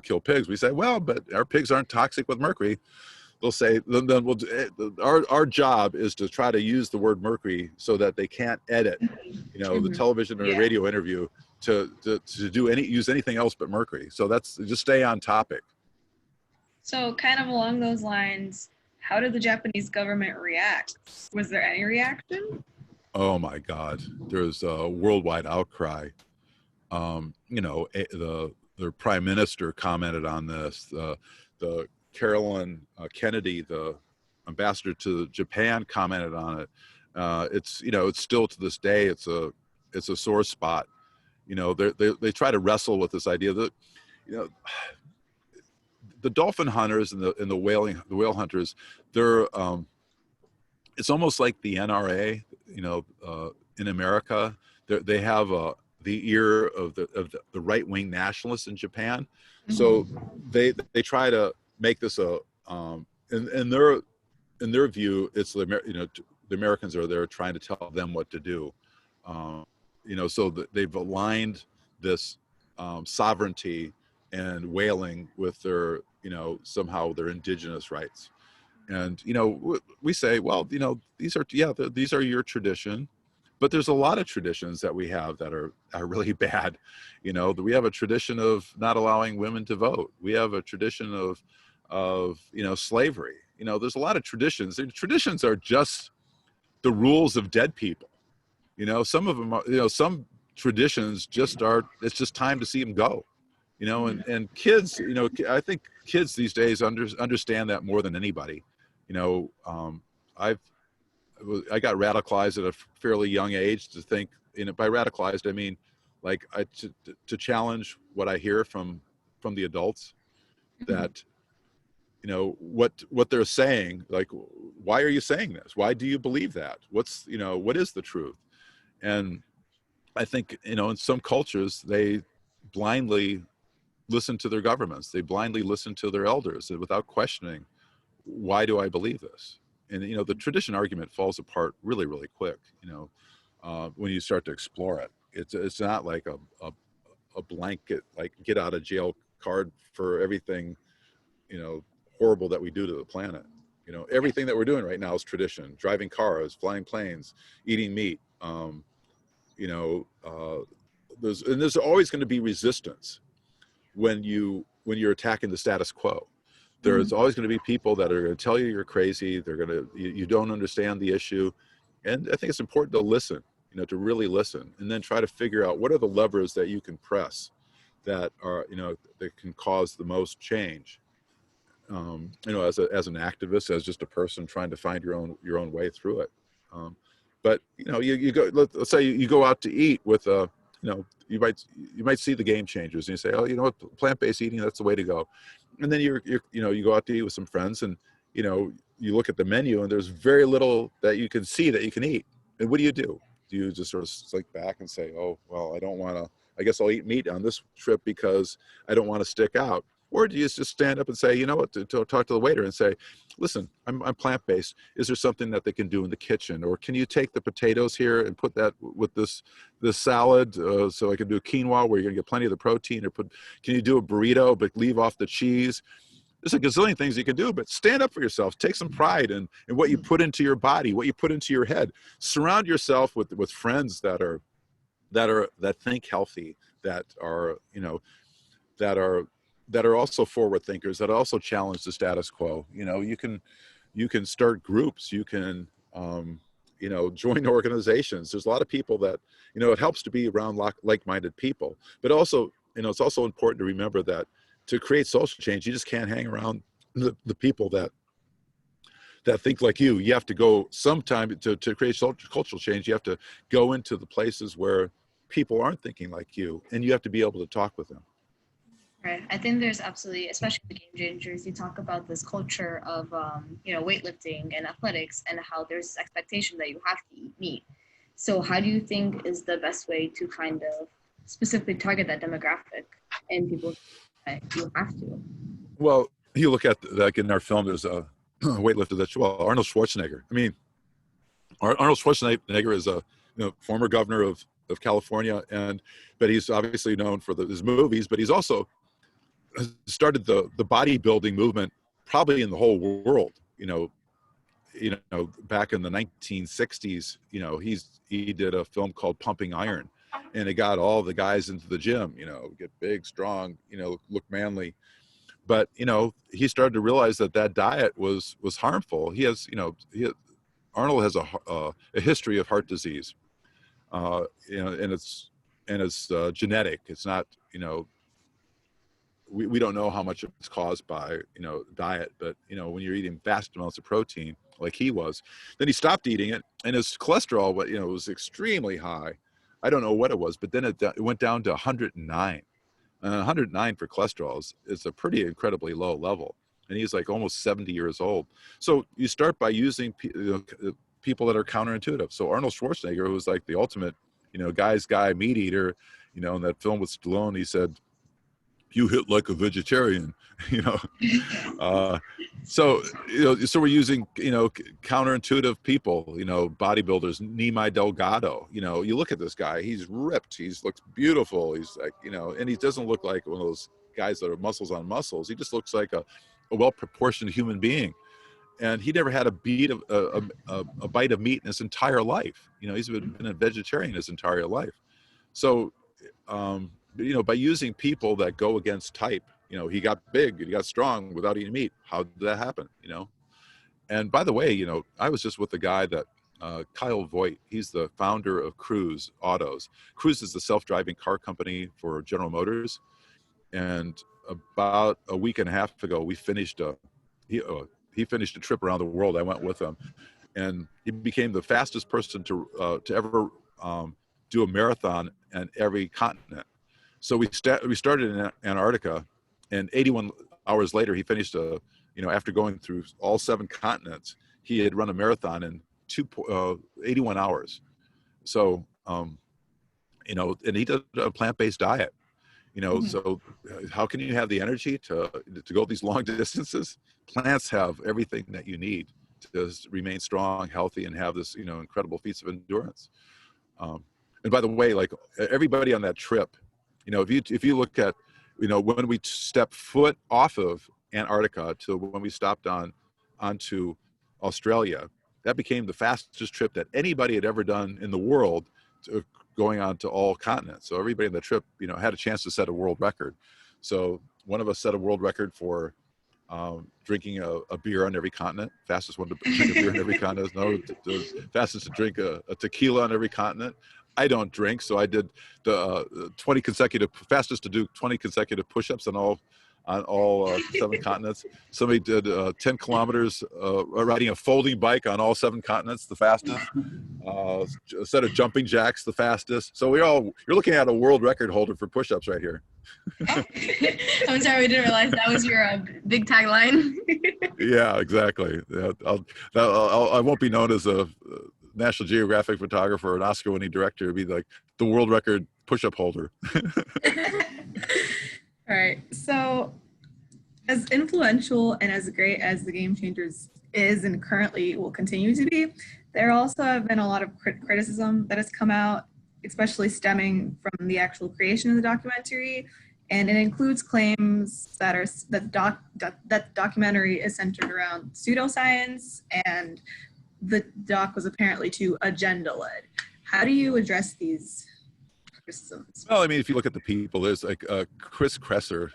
kill pigs. We say, well, but our pigs aren't toxic with mercury. They'll say, then our job is to try to use the word mercury so that they can't edit, you know, the television or radio interview to use anything else but mercury. So that's just stay on topic. So kind of along those lines, how did the Japanese government react? Was there any reaction? Oh my God, there's a worldwide outcry. You know, their prime minister commented on this. The Carolyn Kennedy, the ambassador to Japan, commented on it. It's, you know, it's still to this day, it's a sore spot. You know, they try to wrestle with this idea that, you know, the dolphin hunters and the whale hunters, they're it's almost like the NRA, you know, in America. They have the ear of the right-wing nationalists in Japan. So they try to make this in their view, it's the Americans are there trying to tell them what to do. You know, so they've aligned this sovereignty and whaling with their, you know, somehow their indigenous rights. And, you know, we say, well, you know, these are your tradition, but there's a lot of traditions that we have that are really bad. You know, we have a tradition of not allowing women to vote. We have a tradition of, you know, slavery. You know, there's a lot of traditions. And traditions are just the rules of dead people. You know, some of them are, you know, some traditions just are, it's just time to see them go. You know, and kids, you know, I think kids these days understand that more than anybody. You know, I got radicalized at a fairly young age to think, you know, by radicalized, I mean, like to challenge what I hear from the adults, that, you know, what they're saying, like, why are you saying this? Why do you believe that? What's, you know, what is the truth? And I think, you know, in some cultures, they blindly listen to their governments. They blindly listen to their elders without questioning, why do I believe this? And, you know, the tradition argument falls apart really, really quick, you know, when you start to explore it. It's not like a blanket, like, get out of jail card for everything, you know, horrible that we do to the planet. You know, everything that we're doing right now is tradition. Driving cars, flying planes, eating meat. You know, there's always going to be resistance when you're attacking the status quo. There's always going to be people that are going to tell you you're crazy. They're going to, you don't understand the issue. And I think it's important to listen, you know, to really listen, and then try to figure out what are the levers that you can press that are, you know, that can cause the most change. You know, as an activist, as just a person trying to find your own way through it. But, you know, you go, let's say you go out to eat with you know, you might see the Game Changers and you say, oh, you know what, plant-based eating, that's the way to go. And then you know, you go out to eat with some friends, and, you know, you look at the menu and there's very little that you can see that you can eat. And what do? Do you just sort of slink back and say, oh, well, I don't want to, I guess I'll eat meat on this trip because I don't want to stick out? Or do you just stand up and say, you know what, to talk to the waiter and say, listen, I'm plant-based. Is there something that they can do in the kitchen? Or can you take the potatoes here and put that with this salad, so I can do quinoa where you're gonna get plenty of the protein? Or can you do a burrito but leave off the cheese? There's a gazillion things you can do, but stand up for yourself. Take some pride in what you put into your body, what you put into your head. Surround yourself with friends that think healthy, that are, you know, that are also forward thinkers, that also challenge the status quo. You know, you can start groups, you can, you know, join organizations. There's a lot of people that, you know, it helps to be around like-minded people, but also, you know, it's also important to remember that to create social change, you just can't hang around the people that that think like you have to go sometime to create cultural change. You have to go into the places where people aren't thinking like you, and you have to be able to talk with them. Right. I think there's absolutely, especially the game changers, you talk about this culture of, weightlifting and athletics and how there's this expectation that you have to eat meat. So how do you think is the best way to kind of specifically target that demographic and people that you have to? Well, you look at, like in our film, there's a weightlifter that's, well, Arnold Schwarzenegger. I mean, Arnold Schwarzenegger is a former governor of California, but he's obviously known for his movies, but he's also started the bodybuilding movement probably in the whole world. Back in the 1960s, he did a film called Pumping Iron, and it got all the guys into the gym, get big, strong, look manly. But he started to realize that diet was harmful. Arnold has a history of heart disease, and it's genetic. It's not, we don't know how much it's caused by diet, but when you're eating vast amounts of protein like he was, then he stopped eating it, and his cholesterol was extremely high. I don't know what it was, but then it went down to 109. 109 for cholesterol is a pretty incredibly low level, and he's like almost 70 years old. So you start by using people that are counterintuitive. So Arnold Schwarzenegger was like the ultimate guy's guy, meat eater. In that film with Stallone, he said, "You hit like a vegetarian," So we're using counterintuitive people, bodybuilders. Nimai Delgado, you look at this guy, he's ripped, looks beautiful, he's like, and he doesn't look like one of those guys that are muscles on muscles. He just looks like a well-proportioned human being, and he never had a bite of meat in his entire life. He's been a vegetarian his entire life. So by using people that go against type, he got big, he got strong without eating meat. How did that happen? And by the way, I was just with the guy that Kyle Voigt, he's the founder of Cruise Autos. Cruise is the self-driving car company for General Motors. And about a week and a half ago, we finished he finished a trip around the world. I went with him, and he became the fastest person to ever do a marathon in every continent. So we started in Antarctica, and 81 hours later, he finished after going through all 7 continents, he had run a marathon in 81 hours. So, and he did a plant-based diet, so how can you have the energy to go these long distances? Plants have everything that you need to remain strong, healthy, and have this, incredible feats of endurance. And by the way, like everybody on that trip, if you look at, when we stepped foot off of Antarctica to when we stopped onto Australia, that became the fastest trip that anybody had ever done in the world, going on to all continents. So everybody on the trip, had a chance to set a world record. So one of us set a world record for drinking a beer on every continent. Fastest one to drink a beer on every continent. No, the fastest to drink a tequila on every continent. I don't drink, so I did the fastest to do 20 consecutive push-ups on all 7 continents. Somebody did 10 kilometers riding a folding bike on all 7 continents, the fastest. A set of jumping jacks, the fastest. So you're looking at a world record holder for push-ups right here. I'm sorry, we didn't realize that was your big tagline. Yeah, exactly. Yeah, I won't be known as a National Geographic photographer or an Oscar-winning director. It'd be like the world record push-up holder. All right. So as influential and as great as the Game Changers is and currently will continue to be, there also have been a lot of criticism that has come out, especially stemming from the actual creation of the documentary. And it includes claims that the documentary is centered around pseudoscience, and the doc was apparently too agenda-led. How do you address these criticisms? Well, I mean, if you look at the people, there's like Chris Kresser.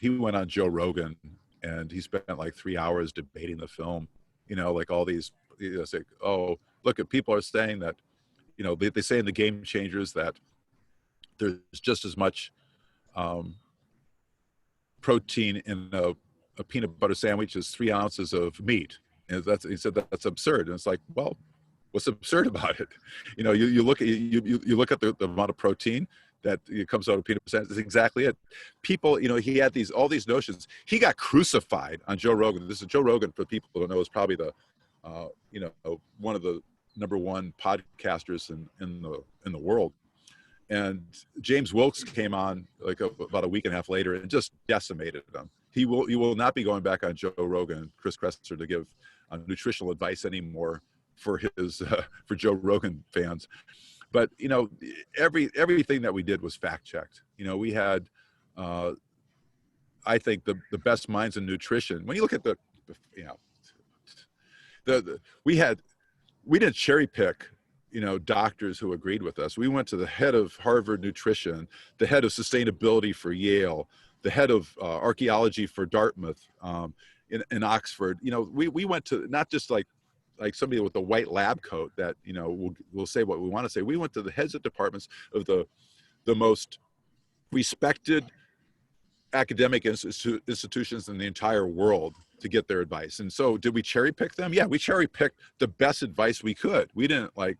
He went on Joe Rogan, and he spent like 3 hours debating the film. Like all these, say, oh, look, at people are saying that, they say in the Game Changers that there's just as much protein in a peanut butter sandwich as 3 ounces of meat. And he said that's absurd. And it's like, well, what's absurd about it? You know, you look at you look at the amount of protein that it comes out of peanut percent. That's exactly it. People, you know, he had all these notions. He got crucified on Joe Rogan. This is Joe Rogan, for people who don't know, is probably the you know, one of the #1 podcasters in the world. And James Wilkes came on like about a week and a half later and just decimated him. He will not be going back on Joe Rogan, Chris Kresser, to give nutritional advice anymore for his for Joe Rogan fans. But you know, everything that we did was fact checked. You know, we had I think the best minds in nutrition. When you look at you know, we didn't cherry pick, you know, doctors who agreed with us. We went to the head of Harvard Nutrition, the head of sustainability for Yale, the head of archaeology for Dartmouth, in Oxford. You know, we went to not just like somebody with a white lab coat that, you know, will say what we want to say. We went to the heads of departments of the most respected academic institutions in the entire world to get their advice. And so did we cherry pick them? Yeah, we cherry picked the best advice we could. We didn't like,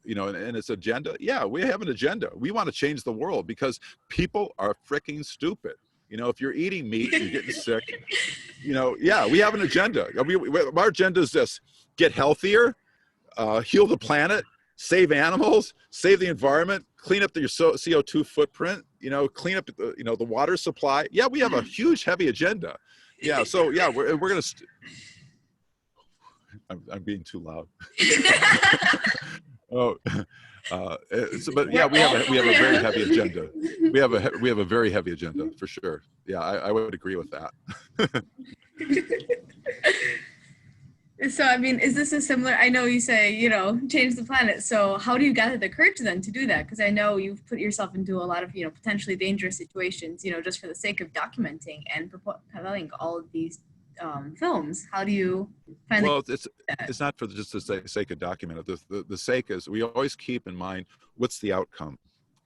you know, and its agenda. Yeah, we have an agenda. We want to change the world because people are freaking stupid. You know, if you're eating meat, you're getting sick. You know, yeah, we have an agenda. Our agenda is this: get healthier, heal the planet, save animals, save the environment, clean up your CO2 footprint, you know, clean up the, you know, the water supply. Yeah, we have a huge, heavy agenda. Yeah, so yeah, we're gonna. I'm being too loud. Oh, but yeah, we have a very heavy agenda. We have a very heavy agenda for sure. Yeah, I would agree with that. So, I mean, is this a similar, I know you say, you know, change the planet. So how do you gather the courage then to do that? Because I know you've put yourself into a lot of, you know, potentially dangerous situations, you know, just for the sake of documenting and propelling all of these films. How do you find it's not for just the sake of documenting it. The sake is, we always keep in mind, what's the outcome?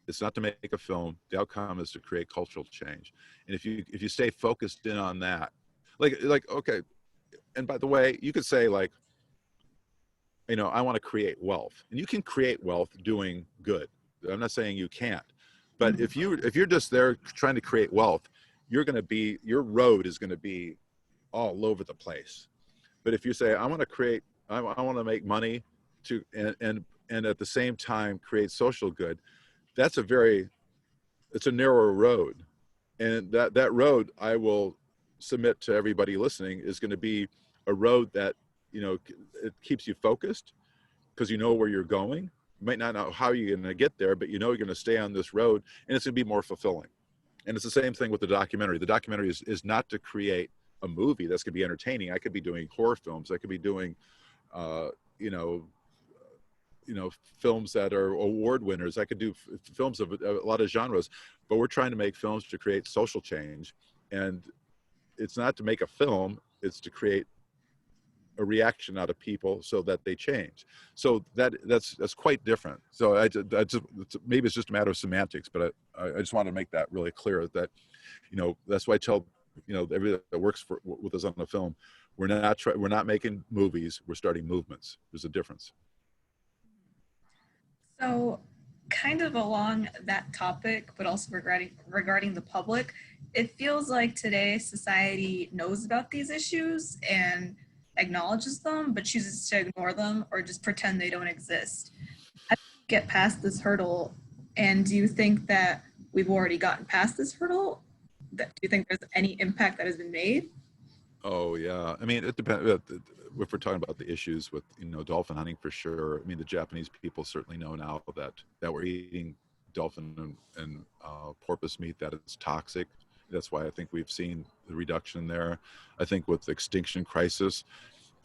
It's not to make a film. The outcome is to create cultural change. And if you stay focused in on that, like okay. And by the way, you could say like, you know, I want to create wealth, and you can create wealth doing good. I'm not saying you can't, but if you're just there trying to create wealth, your road is going to be all over the place. But if you say, I want to make money to, and at the same time create social good, it's a narrow road. And that road, I will submit to everybody listening, is going to be a road that, you know, it keeps you focused because you know where you're going. You might not know how you're going to get there, but you know you're going to stay on this road, and it's going to be more fulfilling. And it's the same thing with the documentary. The documentary is not to create a movie that's going to be entertaining. I could be doing horror films. I could be doing, you know, films that are award winners. I could do films of a lot of genres, but we're trying to make films to create social change. And it's not to make a film, it's to create a reaction out of people so that they change. So that's quite different. So I just maybe it's just a matter of semantics, but I just want to make that really clear that, you know, that's why I tell, you know, everybody that works with us on the film, we're not making movies, we're starting movements. There's a difference. So kind of along that topic, but also regarding the public, it feels like today society knows about these issues and acknowledges them, but chooses to ignore them or just pretend they don't exist. How do you get past this hurdle? And do you think that we've already gotten past this hurdle? Do you think there's any impact that has been made? Oh yeah, I mean, it depends. If we're talking about the issues with, you know, dolphin hunting, for sure. I mean, the Japanese people certainly know now that we're eating dolphin and porpoise meat, that it's toxic. That's why I think we've seen the reduction there. I think with the extinction crisis,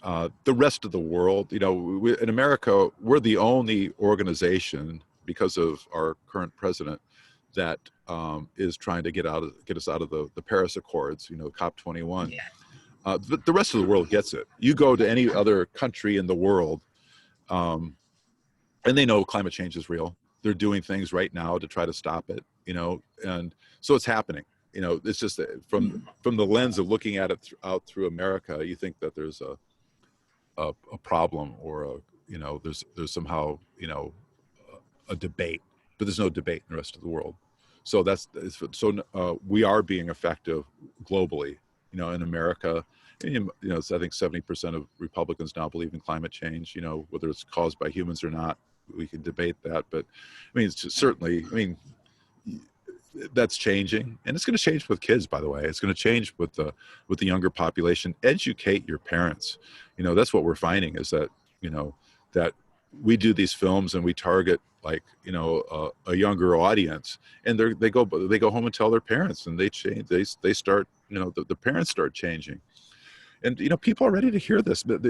the rest of the world, you know, in America, we're the only organization, because of our current president, that is trying to get us out of the Paris Accords, you know, COP21. Yeah. The rest of the world gets it. You go to any other country in the world, and they know climate change is real. They're doing things right now to try to stop it, you know, and so it's happening. You know, it's just from the lens of looking at it out through America, you think that there's a problem or there's somehow a debate, but there's no debate in the rest of the world. So we are being effective globally, in America. And, I think 70% of Republicans now believe in climate change, whether it's caused by humans or not, we can debate that. But I mean, that's changing, and it's going to change with kids, by the way. It's going to change with the younger population. Educate your parents. That's what we're finding is that, that we do these films and we target a younger audience, and they go home and tell their parents, and they change. They start, the parents start changing. And people are ready to hear this. But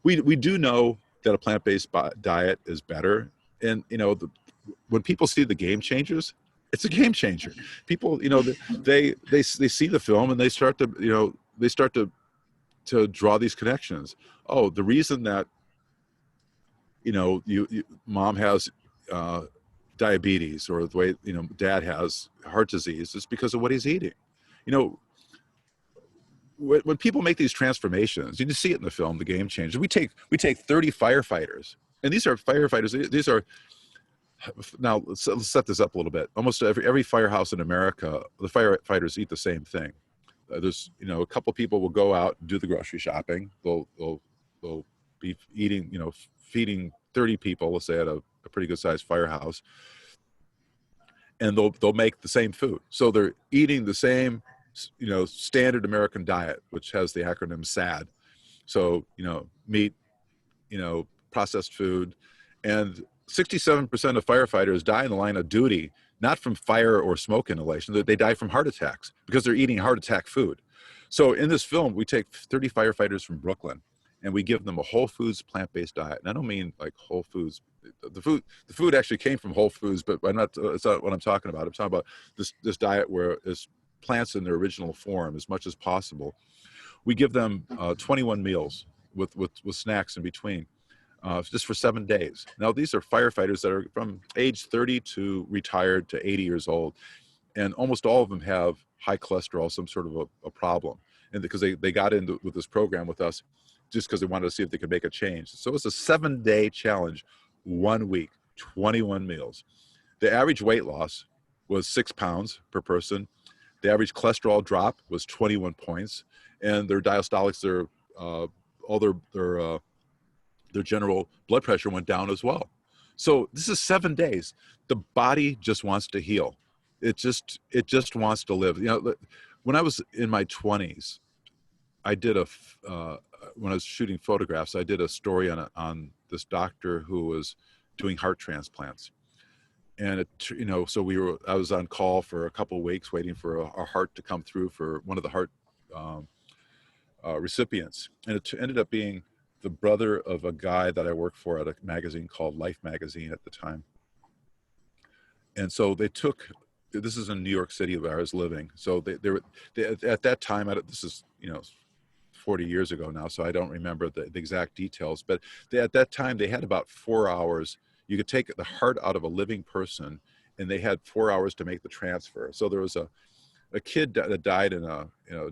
we do know that a plant-based diet is better, and when people see the Game Changers, it's a game changer. People, they see the film and they start to draw these connections. Oh, the reason that mom has diabetes, or the way dad has heart disease, is because of what he's eating. When people make these transformations, you can see it in the film, The Game Changer. We take 30 firefighters, and these are firefighters. These are, now let's set this up a little bit. Almost every firehouse in America, the firefighters eat the same thing. There's a couple people will go out and do the grocery shopping. They'll be eating, feeding 30 people, let's say, at a pretty good sized firehouse, and they'll make the same food. So they're eating the same standard American diet, which has the acronym SAD. So, meat, processed food, and 67% of firefighters die in the line of duty, not from fire or smoke inhalation. They die from heart attacks because they're eating heart attack food. So in this film, we take 30 firefighters from Brooklyn and we give them a whole foods plant-based diet. And I don't mean like Whole Foods. The food actually came from Whole Foods, but it's not what I'm talking about. I'm talking about this diet where it's plants in their original form as much as possible. We give them 21 meals with snacks in between, just for 7 days. Now, these are firefighters that are from age 30 to retired to 80 years old. And almost all of them have high cholesterol, some sort of a problem. And because they got into with this program with us just because they wanted to see if they could make a change. So it's a 7-day challenge, 1 week, 21 meals. The average weight loss was 6 pounds per person. The average cholesterol drop was 21 points, and their diastolics, their general blood pressure went down as well. So this is 7 days. The body just wants to heal. It just wants to live. When I was in my 20s, I did when I was shooting photographs, I did a story on this doctor who was doing heart transplants. And so I was on call for a couple of weeks waiting for a heart to come through for one of the heart recipients. And it ended up being the brother of a guy that I worked for at a magazine called Life magazine at the time. And so this is in New York City where I was living. So they at that time, this is 40 years ago now, so I don't remember the exact details, but at that time they had about 4 hours. You could take the heart out of a living person, and they had 4 hours to make the transfer. So there was a kid that died in a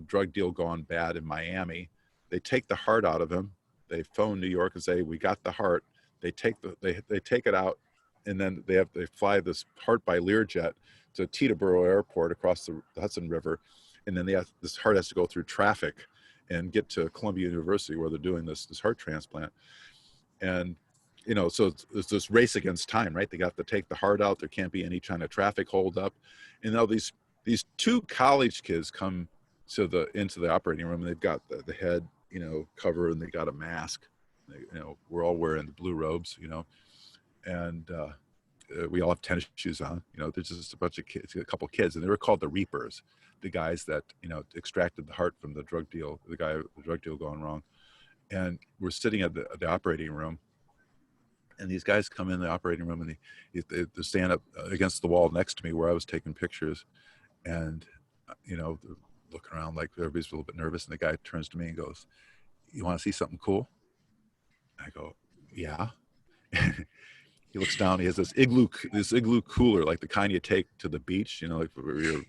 drug deal gone bad in Miami. They take the heart out of him. They phone New York and say, "We got the heart." They take it out, and then they fly this heart by Learjet to Teterboro Airport across the Hudson River, and then this heart has to go through traffic and get to Columbia University where they're doing this heart transplant. And so it's this race against time, right? They got to take the heart out. There can't be any kind of traffic hold up. And now these 2 college kids come into the operating room, and they've got the head, cover, and they got a mask. We're all wearing the blue robes, and we all have tennis shoes on. There's just a bunch of kids, a couple kids, and they were called the Reapers, the guys that extracted the heart from the drug deal going wrong. And we're sitting at the operating room, and these guys come in the operating room, and they stand up against the wall next to me where I was taking pictures, and they're looking around like everybody's a little bit nervous. And the guy turns to me and goes, "You want to see something cool?" I go, "Yeah." He looks down. He has this igloo cooler, like the kind you take to the beach, like for your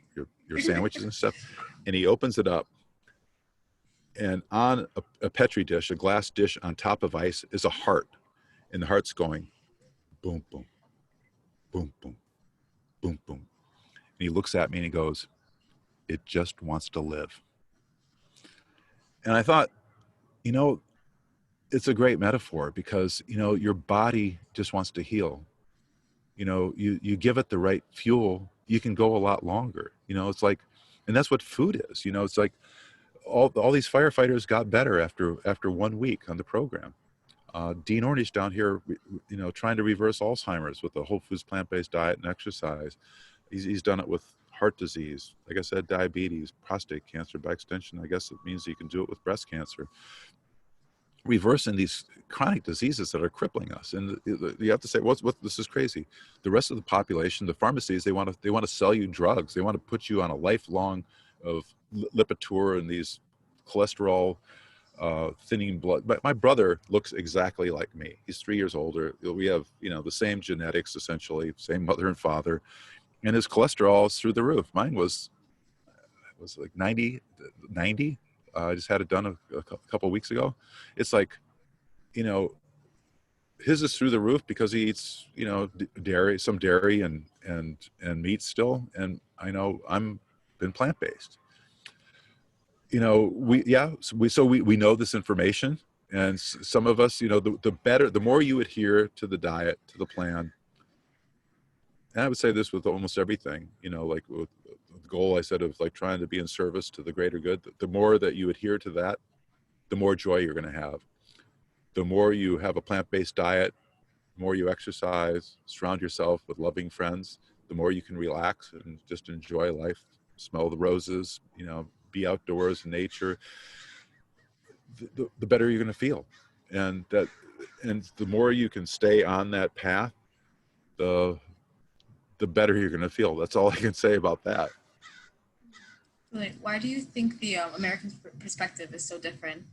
sandwiches and stuff. And he opens it up, And on a Petri dish, a glass dish on top of ice, is a heart. And the heart's going boom, boom, boom, boom, boom, boom. And he looks at me and he goes, it just wants to live. And I thought, you know, it's a great metaphor because, you know, your body just wants to heal. You know, you give it the right fuel, you can go a lot longer. You know, it's like, and that's what food is. You know, it's like all these firefighters got better after 1 week on the program. Dean Ornish down here, you know, trying to reverse Alzheimer's with a whole foods plant-based diet and exercise. He's done it with heart disease, like I said, diabetes, prostate cancer. By extension, I guess it means you can do it with breast cancer. Reversing these chronic diseases that are crippling us, and you have to say, what? This is crazy. The rest of the population, the pharmacies, they want to sell you drugs. They want to put you on a lifelong of Lipitor and these cholesterol thinning blood. But my brother looks exactly like me. He's 3 years older. We have, you know, the same genetics, essentially, same mother and father, and his cholesterol is through the roof. Mine was like 90. I just had it done a couple of weeks ago. It's like, you know, his is through the roof because he eats, you know, some dairy and meat still. And I know I'm been plant-based. You know, we know this information, and some of us, you know, the more you adhere to the diet, to the plan. And I would say this with almost everything, you know, like with the goal I said of like trying to be in service to the greater good, the more that you adhere to that, the more joy you're going to have. The more you have a plant-based diet, the more you exercise, surround yourself with loving friends, the more you can relax and just enjoy life, smell the roses, you know, be outdoors in nature, the better you're going to feel. And the more you can stay on that path, the better you're going to feel. That's all I can say about that. Like, why do you think the American perspective is so different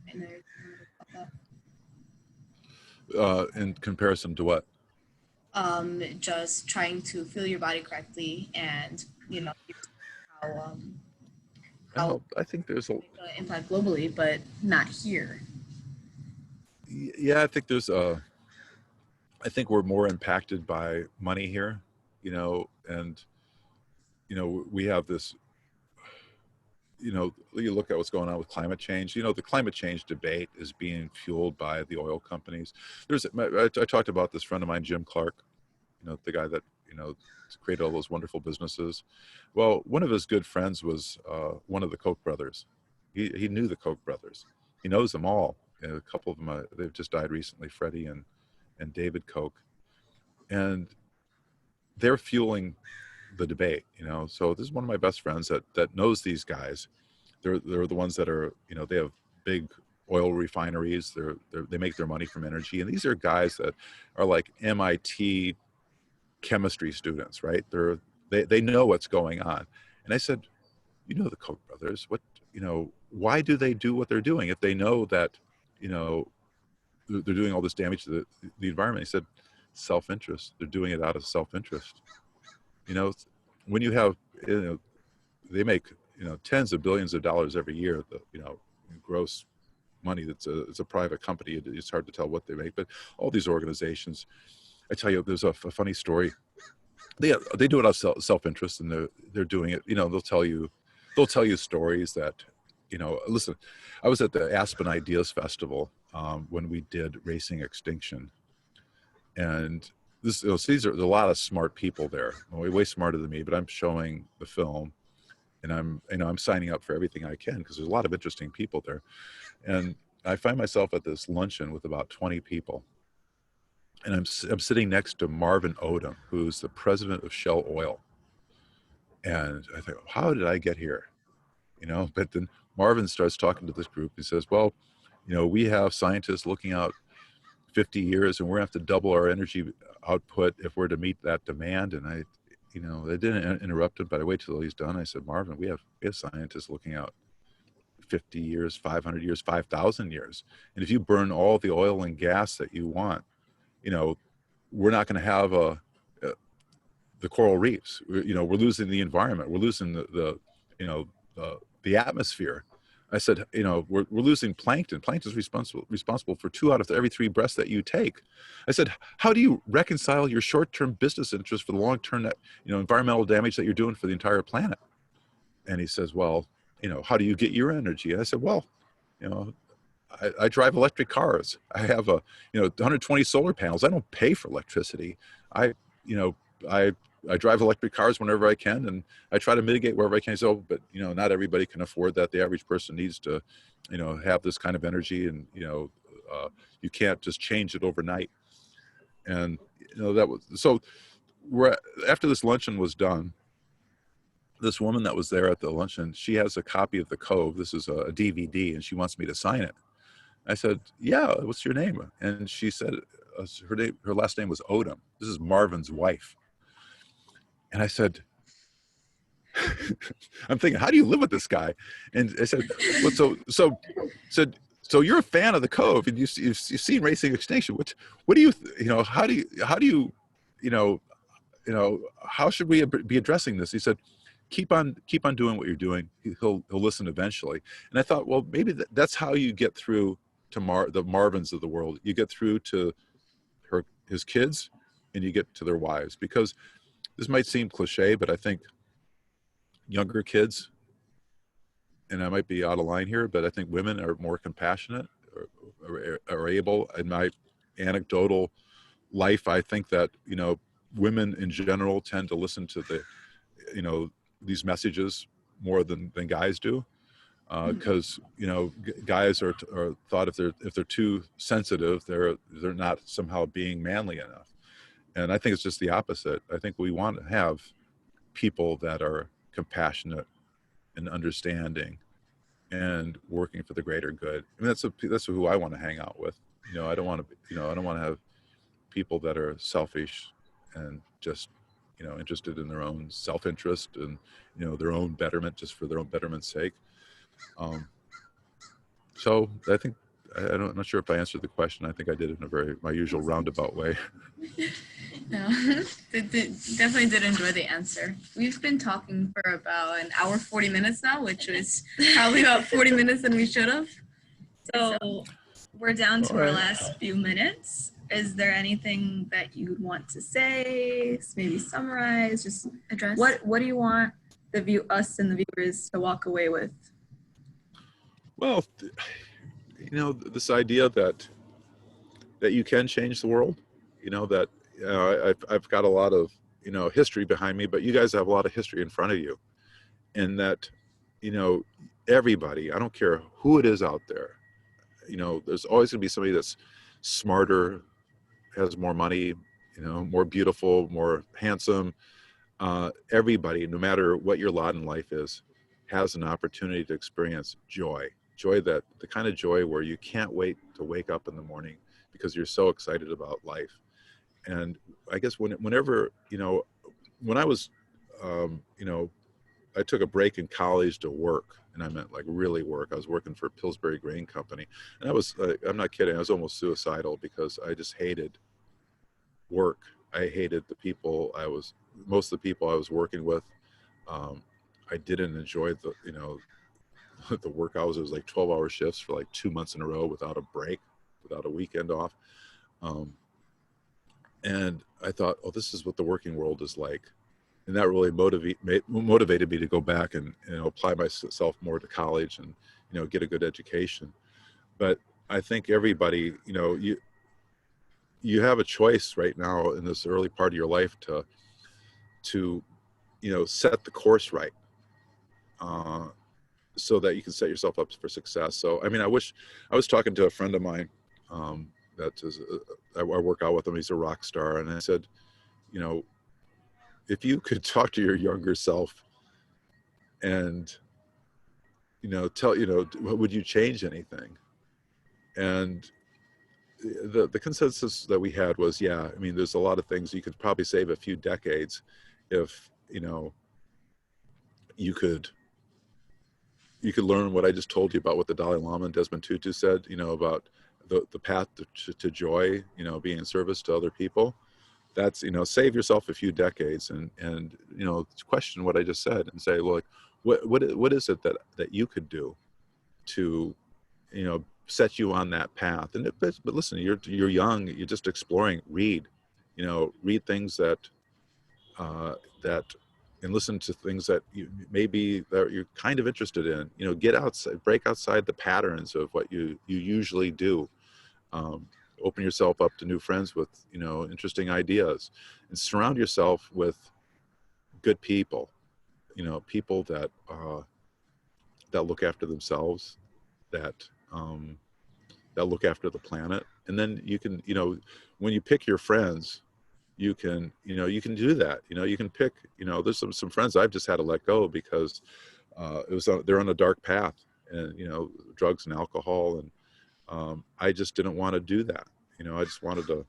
in comparison to what? Just trying to feel your body correctly, and you know how I think there's a impact globally, but not here. Yeah, I think I think we're more impacted by money here, you know, and you know, we have this, you know, you look at what's going on with climate change. You know, the climate change debate is being fueled by the oil companies. I talked about this friend of mine, Jim Clark, you know, the guy that, you know, created all those wonderful businesses. Well, one of his good friends was one of the Koch brothers. He knew the Koch brothers. He knows them all. You know, a couple of them, they've just died recently, Freddie and David Koch. And they're fueling the debate, you know. So this is one of my best friends that knows these guys. They're the ones that are, you know, they have big oil refineries. They make their money from energy, and these are guys that are like MIT chemistry students, right? They know what's going on. And I said, you know, the Koch brothers, what, you know, why do they do what they're doing if they know that, you know, they're doing all this damage to the environment? He said, self-interest. They're doing it out of self-interest. You know, when you have, you know, they make, you know, tens of billions of dollars every year, you know, gross money. It's a private company. It's hard to tell what they make, but all these organizations, I tell you, there's a funny story. They do it out of self-interest, and they're doing it. You know, they'll tell you stories that, you know, listen, I was at the Aspen Ideas Festival when we did Racing Extinction, and these are a lot of smart people there, way smarter than me. But I'm showing the film, and I'm signing up for everything I can because there's a lot of interesting people there, and I find myself at this luncheon with about 20 people. And I'm sitting next to Marvin Odom, who's the president of Shell Oil. And I think, how did I get here? You know, but then Marvin starts talking to this group. He says, well, you know, we have scientists looking out 50 years, and we're going to have to double our energy output if we're to meet that demand. And I, you know, they didn't interrupt him, but I waited till he's done. I said, Marvin, we have scientists looking out 50 years, 500 years, 5,000 years. And if you burn all the oil and gas that you want, you know, we're not going to have the coral reefs. You know, we're losing the environment. We're losing the atmosphere. I said, you know, we're losing plankton. Plankton's responsible for 2 out of every 3 breaths that you take. I said, how do you reconcile your short-term business interest for the long-term, you know, environmental damage that you're doing for the entire planet? And he says, well, you know, how do you get your energy? And I said, well, you know, I drive electric cars. I have 120 solar panels. I don't pay for electricity. I, you know, I drive electric cars whenever I can, and I try to mitigate wherever I can. So, but you know, not everybody can afford that. The average person needs to, you know, have this kind of energy, and you know, you can't just change it overnight. And you know, that was so. After this luncheon was done, this woman that was there at the luncheon, she has a copy of The Cove. This is a DVD, and she wants me to sign it. I said, yeah, what's your name? And she said, her last name was Odom. This is Marvin's wife. And I said, I'm thinking, how do you live with this guy? And I said, well, so you're a fan of The Cove, and you've seen Racing Extinction. What do you, you know, how do you, you know, how should we be addressing this? He said, keep on doing what you're doing. He'll listen eventually. And I thought, well, maybe that's how you get through to the Marvins of the world. You get through to his kids, and you get to their wives. Because this might seem cliche, but I think younger kids, and I might be out of line here, but I think women are more compassionate, or are able. In my anecdotal life, I think that, you know, women in general tend to listen to the, you know, these messages more than guys do, because you know, guys are thought if they're too sensitive, they're not somehow being manly enough. And I think it's just the opposite. I think we want to have people that are compassionate and understanding and working for the greater good. I mean, that's who I want to hang out with. You know, I don't want to have people that are selfish and just, you know, interested in their own self-interest and, you know, their own betterment just for their own betterment's sake. So I think, I'm not sure if I answered the question. I think I did it in my usual roundabout way. No, definitely did enjoy the answer. We've been talking for about an hour, 40 minutes now, which was probably about 40 minutes than we should have. So we're down to our last few minutes. Is there anything that you'd want to say, maybe summarize, just Address? What do you want us and the viewers to walk away with? Well, you know, this idea that you can change the world, you know, that, you know, I've got a lot of, you know, history behind me, but you guys have a lot of history in front of you. And that, you know, everybody, I don't care who it is out there, you know, there's always going to be somebody that's smarter, has more money, you know, more beautiful, more handsome. Everybody, no matter what your lot in life is, has an opportunity to experience joy, that the kind of joy where you can't wait to wake up in the morning because you're so excited about life. And I guess whenever, you know, when I was, you know, I took a break in college to work, and I meant like really work. I was working for Pillsbury Grain Company, and I was, I'm not kidding, I was almost suicidal because I just hated work. I hated the people most of the people I was working with. I didn't enjoy the, you know, the work hours. It was like 12-hour shifts for like 2 months in a row without a break, without a weekend off. And I thought, oh, this is what the working world is like. And that really motivated me to go back and, you know, apply myself more to college and, you know, get a good education. But I think everybody, you know, you have a choice right now in this early part of your life to you know, set the course right, so that you can set yourself up for success. So, I mean, I was talking to a friend of mine that is, I work out with him. He's a rock star. And I said, you know, if you could talk to your younger self and, you know, would you change anything? And the consensus that we had was, yeah, I mean, there's a lot of things you could probably save a few decades if, you know, you could learn what I just told you about what the Dalai Lama and Desmond Tutu said, you know, about the path to joy, you know, being in service to other people. That's, you know, save yourself a few decades and, you know, question what I just said and say, look, what is it that you could do to, you know, set you on that path. And but listen, you're young, you're just exploring. Read, you know, read things that and listen to things that you maybe that you're kind of interested in. You know, get outside, break outside the patterns of what you usually do. Open yourself up to new friends with, you know, interesting ideas, and surround yourself with good people. You know, people that look after themselves, that that look after the planet. And then you can, you know, when you pick your friends, you can, you know, you can do that. You know, you can pick, you know, there's some friends I've just had to let go because they're on a dark path, and, you know, drugs and alcohol, and I just didn't want to do that. You know, I just wanted to,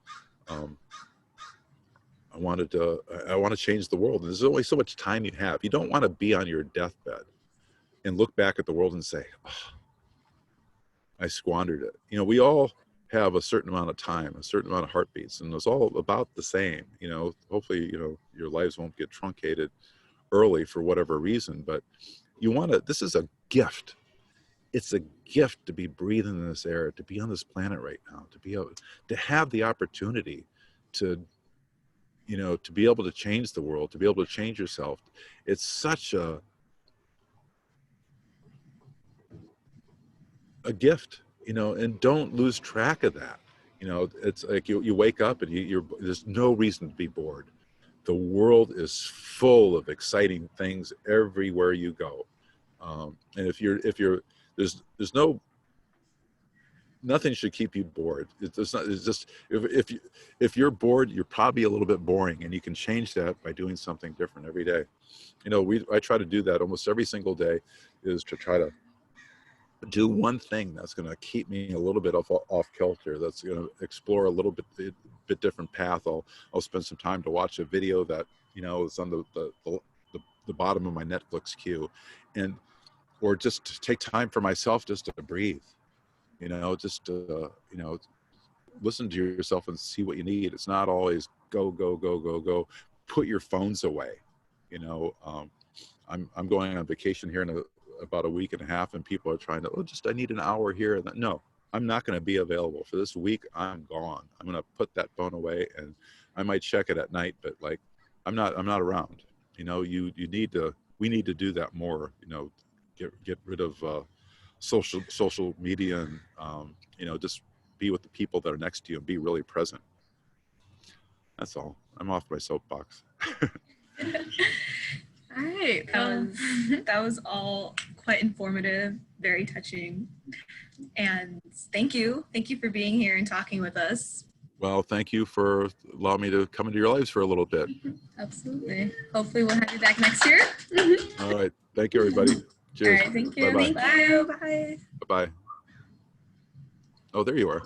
I want to change the world. And there's only so much time you have. You don't want to be on your deathbed and look back at the world and say, oh, I squandered it. You know, we all have a certain amount of time, a certain amount of heartbeats, and it's all about the same. You know, hopefully, you know, your lives won't get truncated early for whatever reason, but you want to, this is a gift. It's a gift to be breathing in this air, to be on this planet right now, to be able to have the opportunity to, you know, to be able to change the world, to be able to change yourself. It's such a gift, you know, and don't lose track of that. You know, it's like you wake up and there's no reason to be bored. The world is full of exciting things everywhere you go. And if you're, there's nothing should keep you bored. It's just, if you're bored, you're probably a little bit boring, and you can change that by doing something different every day. You know, I try to do that almost every single day, is to try to do one thing that's going to keep me a little bit off kilter, that's going to explore a little bit different path. I'll spend some time to watch a video that, you know, is on the bottom of my Netflix queue, and or just to take time for myself just to breathe, you know, just to, you know, listen to yourself and see what you need. It's not always go, go, go, go, go. Put your phones away. You know, I'm going on vacation here in about a week and a half, and people are trying to, I need an hour here. And no, I'm not going to be available for this week. I'm gone. I'm going to put that phone away, and I might check it at night, but like, I'm not around. You know, we need to do that more. You know, get rid of social media, and you know, just be with the people that are next to you and be really present. That's all. I'm off my soapbox. All right, that was all quite informative, very touching, and thank you for being here and talking with us. Well, thank you for allowing me to come into your lives for a little bit. Absolutely. Hopefully we'll have you back next year. All right. Thank you, everybody. Cheers. All right, thank you. Bye-bye. Thank you. Bye. Bye-bye. Oh, there you are.